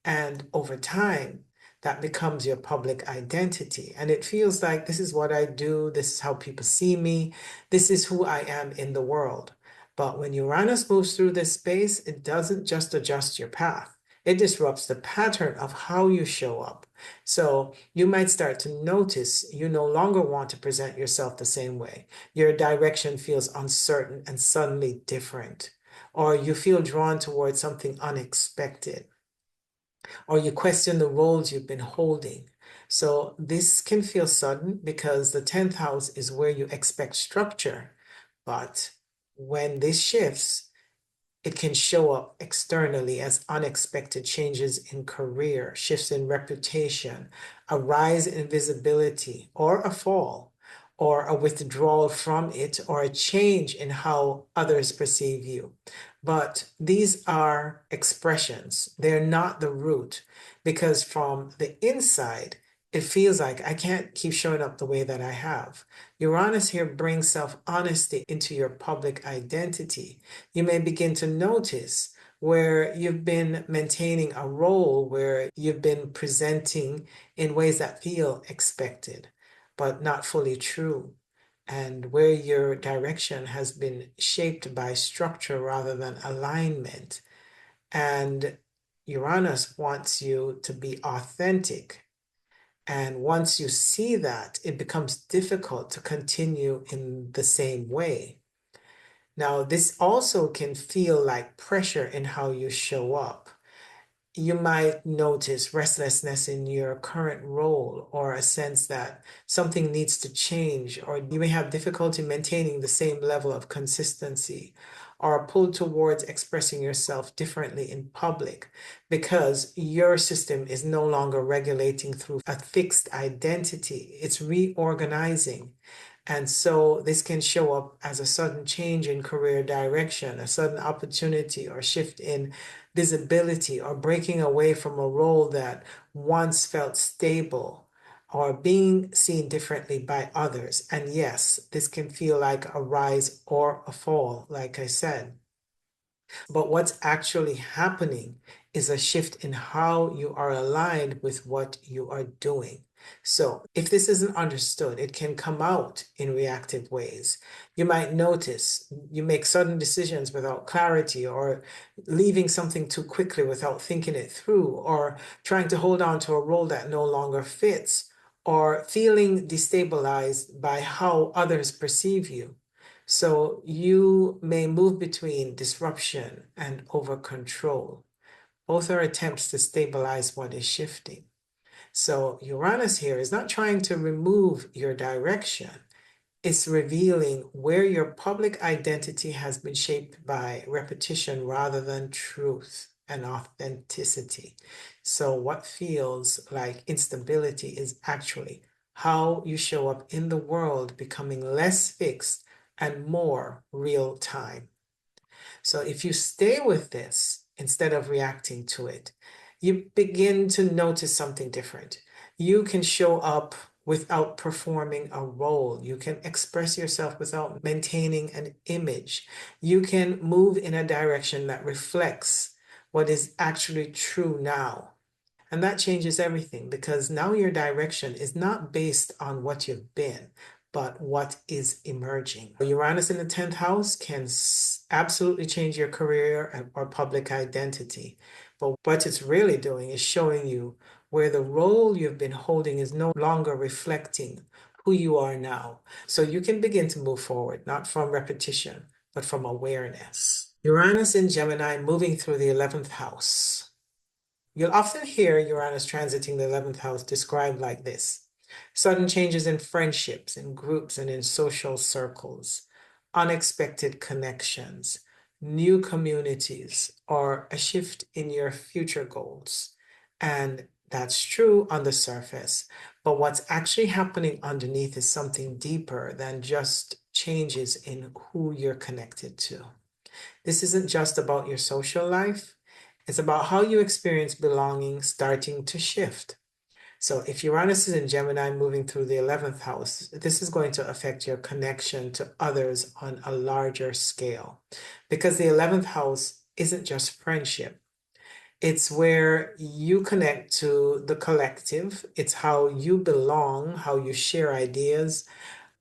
And over time, that becomes your public identity. And it feels like this is what I do, this is how people see me, this is who I am in the world. But when Uranus moves through this space, it doesn't just adjust your path. It disrupts the pattern of how you show up. So you might start to notice you no longer want to present yourself the same way. Your direction feels uncertain and suddenly different. Or you feel drawn towards something unexpected, or you question the roles you've been holding. So this can feel sudden because the 10th house is where you expect structure. But when this shifts, it can show up externally as unexpected changes in career, shifts in reputation, a rise in visibility, or a fall, or a withdrawal from it, or a change in how others perceive you. But these are expressions. They're not the root, because from the inside, it feels like I can't keep showing up the way that I have. Uranus here brings self-honesty into your public identity. You may begin to notice where you've been maintaining a role, where you've been presenting in ways that feel expected, but not fully true, and where your direction has been shaped by structure rather than alignment. And Uranus wants you to be authentic. And once you see that, it becomes difficult to continue in the same way. Now, this also can feel like pressure in how you show up. You might notice restlessness in your current role, or a sense that something needs to change, or you may have difficulty maintaining the same level of consistency, or pulled towards expressing yourself differently in public because your system is no longer regulating through a fixed identity. It's reorganizing. And so this can show up as a sudden change in career direction, a sudden opportunity or shift in visibility, or breaking away from a role that once felt stable, or being seen differently by others. And yes, this can feel like a rise or a fall, like I said. But what's actually happening is a shift in how you are aligned with what you are doing. So if this isn't understood, it can come out in reactive ways. You might notice you make sudden decisions without clarity, or leaving something too quickly without thinking it through, or trying to hold on to a role that no longer fits, or feeling destabilized by how others perceive you. So you may move between disruption and over control. Both are attempts to stabilize what is shifting. So Uranus here is not trying to remove your direction. It's revealing where your public identity has been shaped by repetition rather than truth and authenticity. So what feels like instability is actually how you show up in the world, becoming less fixed and more real time. So if you stay with this instead of reacting to it, you begin to notice something different. You can show up without performing a role. You can express yourself without maintaining an image. You can move in a direction that reflects what is actually true now. And that changes everything, because now your direction is not based on what you've been, but what is emerging. Uranus in the 10th house can absolutely change your career or public identity. But what it's really doing is showing you where the role you've been holding is no longer reflecting who you are now. So you can begin to move forward, not from repetition, but from awareness. Uranus in Gemini moving through the 11th house. You'll often hear Uranus transiting the 11th house described like this: sudden changes in friendships, in groups, and in social circles, unexpected connections, new communities, or a shift in your future goals. And that's true on the surface, but what's actually happening underneath is something deeper than just changes in who you're connected to. This isn't just about your social life. It's about how you experience belonging starting to shift. So if Uranus is in Gemini moving through the 11th house, this is going to affect your connection to others on a larger scale because the 11th house isn't just friendship. It's where you connect to the collective. It's how you belong, how you share ideas,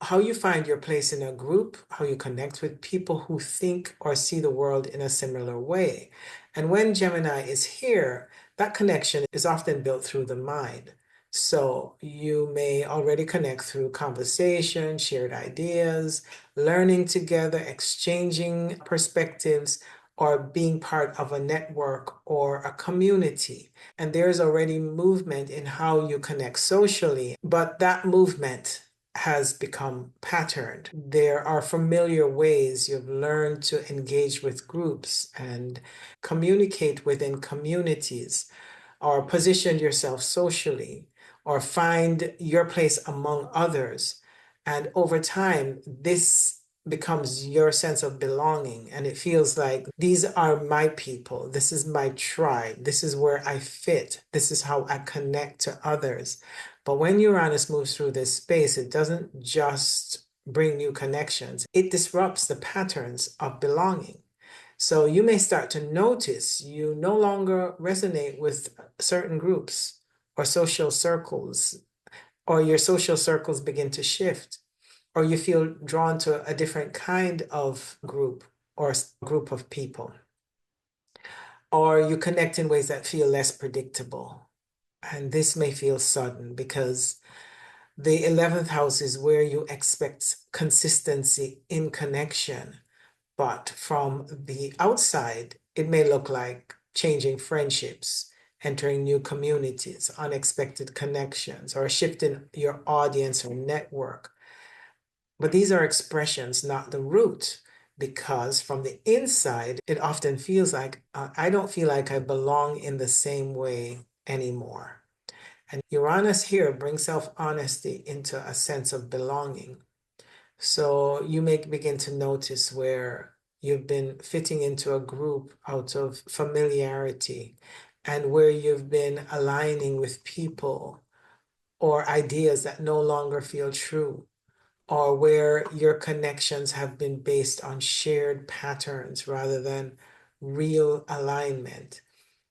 how you find your place in a group, how you connect with people who think or see the world in a similar way. And when Gemini is here, that connection is often built through the mind. So you may already connect through conversation, shared ideas, learning together, exchanging perspectives, or being part of a network or a community. And there's already movement in how you connect socially, but that movement has become patterned. There are familiar ways you've learned to engage with groups and communicate within communities, or position yourself socially, or find your place among others. And over time, this becomes your sense of belonging. And it feels like these are my people. This is my tribe. This is where I fit. This is how I connect to others. But when Uranus moves through this space, it doesn't just bring new connections, it disrupts the patterns of belonging. So you may start to notice you no longer resonate with certain groups or social circles, or your social circles begin to shift, or you feel drawn to a different kind of group or group of people, or you connect in ways that feel less predictable. And this may feel sudden because the 11th house is where you expect consistency in connection. But from the outside, it may look like changing friendships, entering new communities, unexpected connections, or a shift in your audience or network. But these are expressions, not the root, because from the inside, it often feels like I don't feel like I belong in the same way anymore. And Uranus here brings self-honesty into a sense of belonging. So you may begin to notice where you've been fitting into a group out of familiarity, and where you've been aligning with people or ideas that no longer feel true, or where your connections have been based on shared patterns rather than real alignment.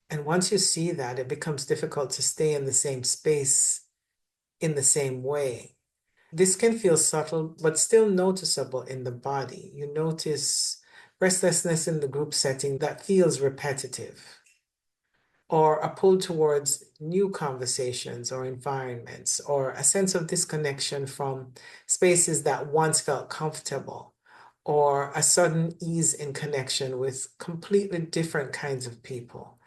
And once you see that, it becomes difficult to stay in the same space in the same way. This can feel subtle, but still noticeable in the body. You notice restlessness in the group setting that feels repetitive, or a pull towards new conversations or environments, or a sense of disconnection from spaces that once felt comfortable, or a sudden ease in connection with completely different kinds of people.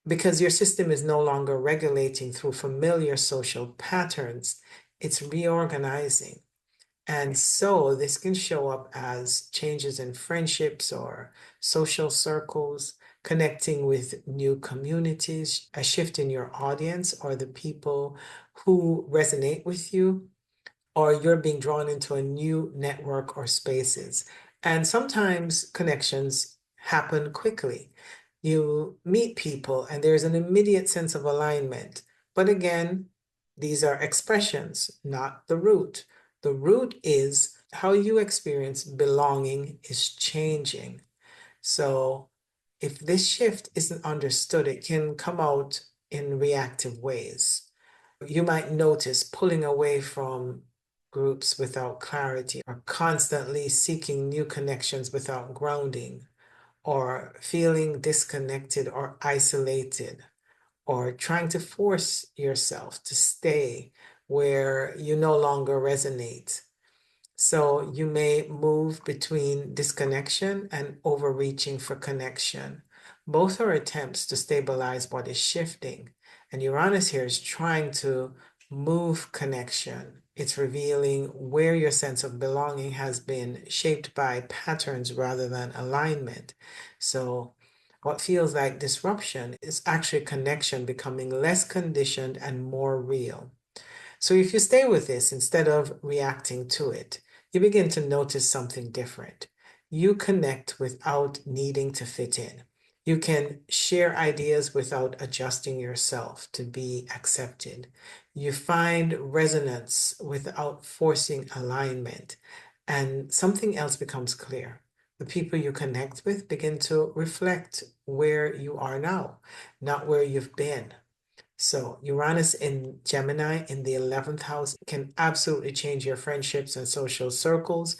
Because your system is no longer regulating through familiar social patterns, it's reorganizing. And so this can show up as changes in friendships or social circles, connecting with new communities, a shift in your audience or the people who resonate with you, or you're being drawn into a new network or spaces. And sometimes connections happen quickly. You meet people and there's an immediate sense of alignment. But again, these are expressions, not the root. The root is how you experience belonging is changing. So if this shift isn't understood, it can come out in reactive ways. You might notice pulling away from groups without clarity, or constantly seeking new connections without grounding, or feeling disconnected or isolated, or trying to force yourself to stay where you no longer resonate. So you may move between disconnection and overreaching for connection. Both are attempts to stabilize what is shifting. And Uranus here is trying to move connection. It's revealing where your sense of belonging has been shaped by patterns rather than alignment. So what feels like disruption is actually connection becoming less conditioned and more real. So if you stay with this instead of reacting to it, you begin to notice something different. You connect without needing to fit in. You can share ideas without adjusting yourself to be accepted. You find resonance without forcing alignment. And something else becomes clear. The people you connect with begin to reflect where you are now, not where you've been. So, Uranus in Gemini in the 11th house can absolutely change your friendships and social circles.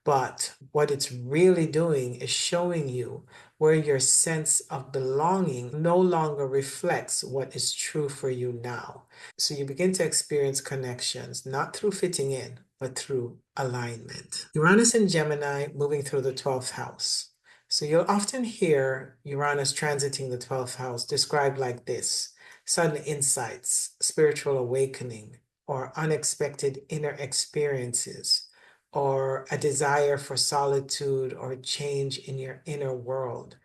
But what it's really doing is showing you where your sense of belonging no longer reflects what is true for you now. So you begin to experience connections, not through fitting in, but through alignment. Uranus in Gemini moving through the 12th house. So you'll often hear Uranus transiting the 12th house described like this: sudden insights, spiritual awakening, or unexpected inner experiences, or a desire for solitude or change in your inner world.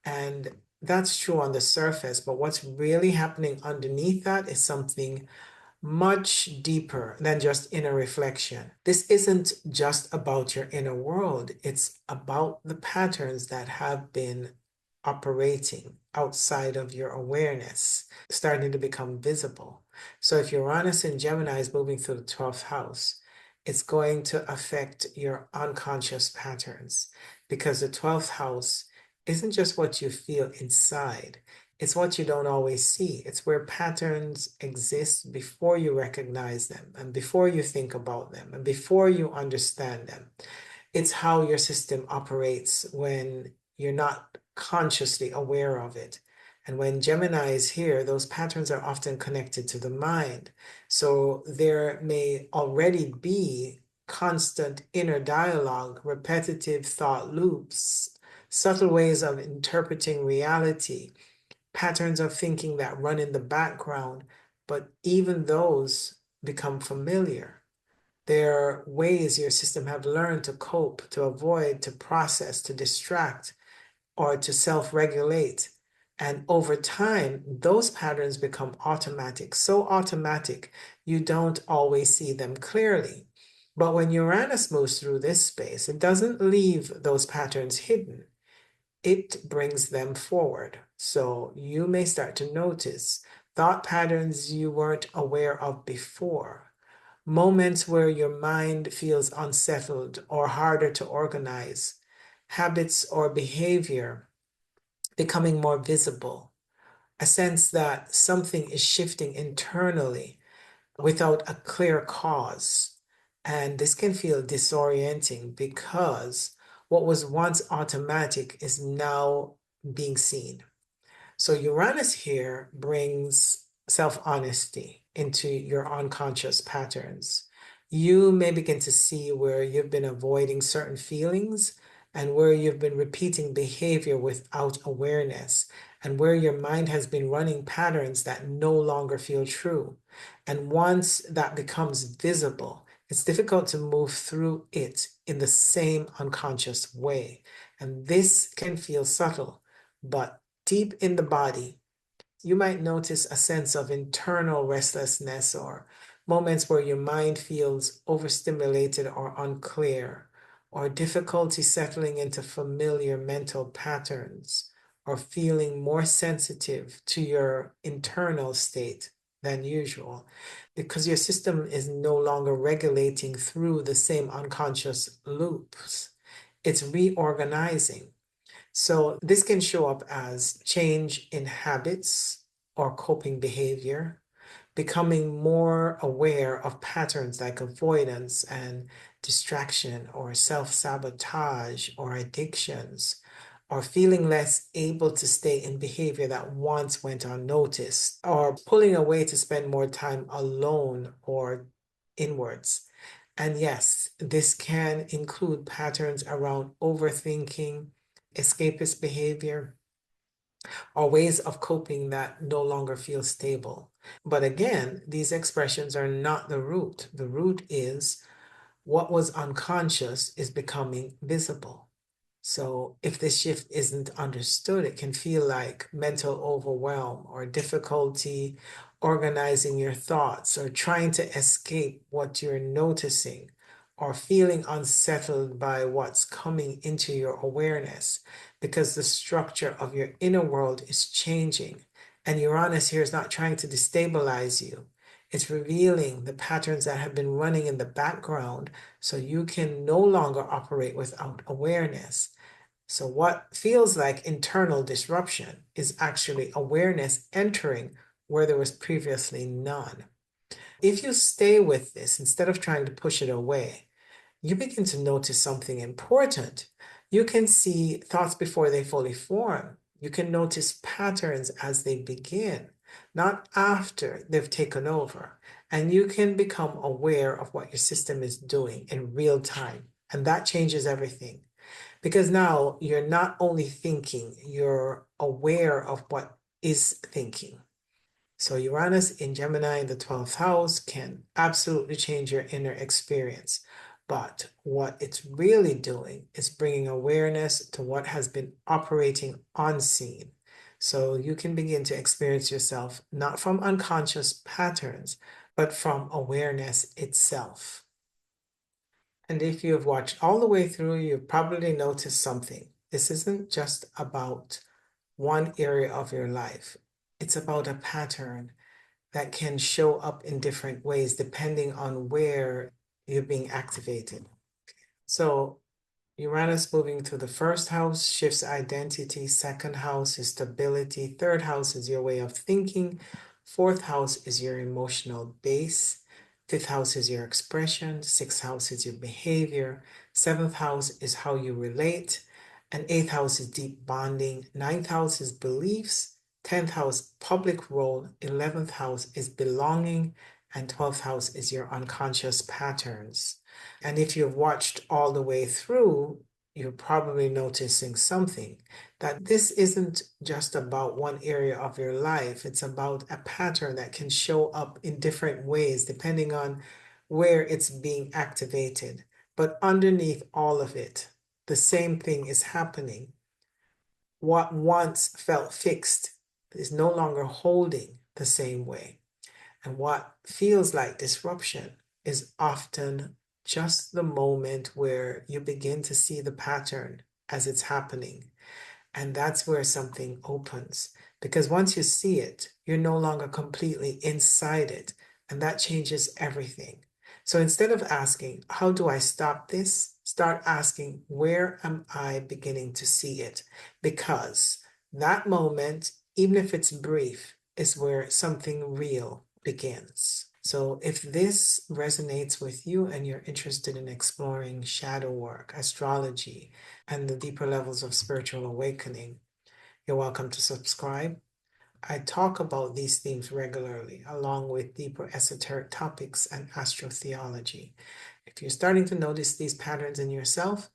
And that's true on the surface, but what's really happening underneath that is something much deeper than just inner reflection. This isn't just about your inner world, it's about the patterns that have been operating outside of your awareness, starting to become visible. So if Uranus in Gemini is moving through the 12th house, it's going to affect your unconscious patterns, because the 12th house isn't just what you feel inside. It's what you don't always see. It's where patterns exist before you recognize them and before you think about them and before you understand them. It's how your system operates when you're not consciously aware of it. And when Gemini is here, those patterns are often connected to the mind. So there may already be constant inner dialogue, repetitive thought loops, subtle ways of interpreting reality, patterns of thinking that run in the background, but even those become familiar. They're ways your system have learned to cope, to avoid, to process, to distract, or to self-regulate. And over time, those patterns become automatic, so automatic you don't always see them clearly. But when Uranus moves through this space, it doesn't leave those patterns hidden, it brings them forward. So you may start to notice thought patterns you weren't aware of before, moments where your mind feels unsettled or harder to organize, habits or behavior becoming more visible, a sense that something is shifting internally without a clear cause. And this can feel disorienting because what was once automatic is now being seen. So Uranus here brings self-honesty into your unconscious patterns. You may begin to see where you've been avoiding certain feelings and where you've been repeating behavior without awareness, and where your mind has been running patterns that no longer feel true. And once that becomes visible, it's difficult to move through it in the same unconscious way. And this can feel subtle, but deep in the body, you might notice a sense of internal restlessness, or moments where your mind feels overstimulated or unclear, or difficulty settling into familiar mental patterns, or feeling more sensitive to your internal state than usual, because your system is no longer regulating through the same unconscious loops. It's reorganizing. So this can show up as change in habits or coping behavior, becoming more aware of patterns like avoidance and distraction, or self-sabotage or addictions, or feeling less able to stay in behavior that once went unnoticed, or pulling away to spend more time alone or inwards. And yes, this can include patterns around overthinking, escapist behavior, or ways of coping that no longer feel stable. But again, these expressions are not the root. The root is what was unconscious is becoming visible. So if this shift isn't understood, it can feel like mental overwhelm or difficulty organizing your thoughts, or trying to escape what you're noticing, or feeling unsettled by what's coming into your awareness, because the structure of your inner world is changing. And Uranus here is not trying to destabilize you. It's revealing the patterns that have been running in the background so you can no longer operate without awareness. So what feels like internal disruption is actually awareness entering where there was previously none. If you stay with this instead of trying to push it away, you begin to notice something important. You can see thoughts before they fully form. You can notice patterns as they begin, not after they've taken over. And you can become aware of what your system is doing in real time. And that changes everything. Because now you're not only thinking, you're aware of what is thinking. So Uranus in Gemini in the 12th house can absolutely change your inner experience. But what it's really doing is bringing awareness to what has been operating unseen. So you can begin to experience yourself not from unconscious patterns, but from awareness itself. And if you've watched all the way through, you've probably noticed something. This isn't just about one area of your life. It's about a pattern that can show up in different ways depending on where you're being activated. So Uranus moving through the first house shifts identity. Second house is stability. Third house is your way of thinking. Fourth house is your emotional base. Fifth house is your expression. Sixth house is your behavior. Seventh house is how you relate. And eighth house is deep bonding. Ninth house is beliefs. 10th house, public role. 11th house is belonging. And 12th house is your unconscious patterns. And if you've watched all the way through, you're probably noticing something that this isn't just about one area of your life. It's about a pattern that can show up in different ways depending on where it's being activated. But underneath all of it, the same thing is happening. What once felt fixed is no longer holding the same way. And what feels like disruption is often just the moment where you begin to see the pattern as it's happening. And that's where something opens. Because once you see it, you're no longer completely inside it. And that changes everything. So instead of asking, how do I stop this? Start asking, where am I beginning to see it? Because that moment, even if it's brief, is where something real begins. So if this resonates with you and you're interested in exploring shadow work, astrology, and the deeper levels of spiritual awakening, you're welcome to subscribe. I talk about these themes regularly, along with deeper esoteric topics and astrotheology. If you're starting to notice these patterns in yourself,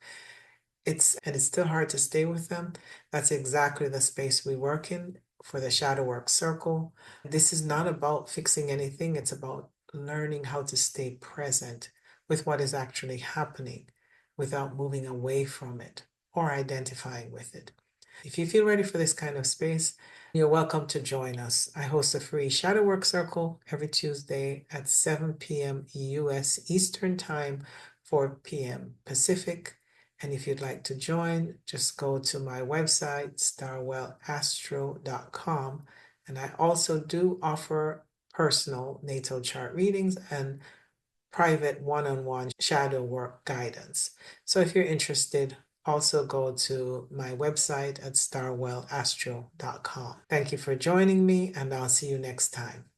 it's still hard to stay with them, that's exactly the space we work in for the Shadow Work Circle. This is not about fixing anything, it's about learning how to stay present with what is actually happening without moving away from it or identifying with it. If you feel ready for this kind of space, you're welcome to join us. I host a free Shadow Work Circle every Tuesday at 7 p.m. US Eastern Time, 4 p.m. Pacific. And if you'd like to join, just go to my website, starwellastro.com. And I also do offer personal natal chart readings and private one-on-one shadow work guidance. So if you're interested, also go to my website at starwellastro.com. Thank you for joining me, and I'll see you next time.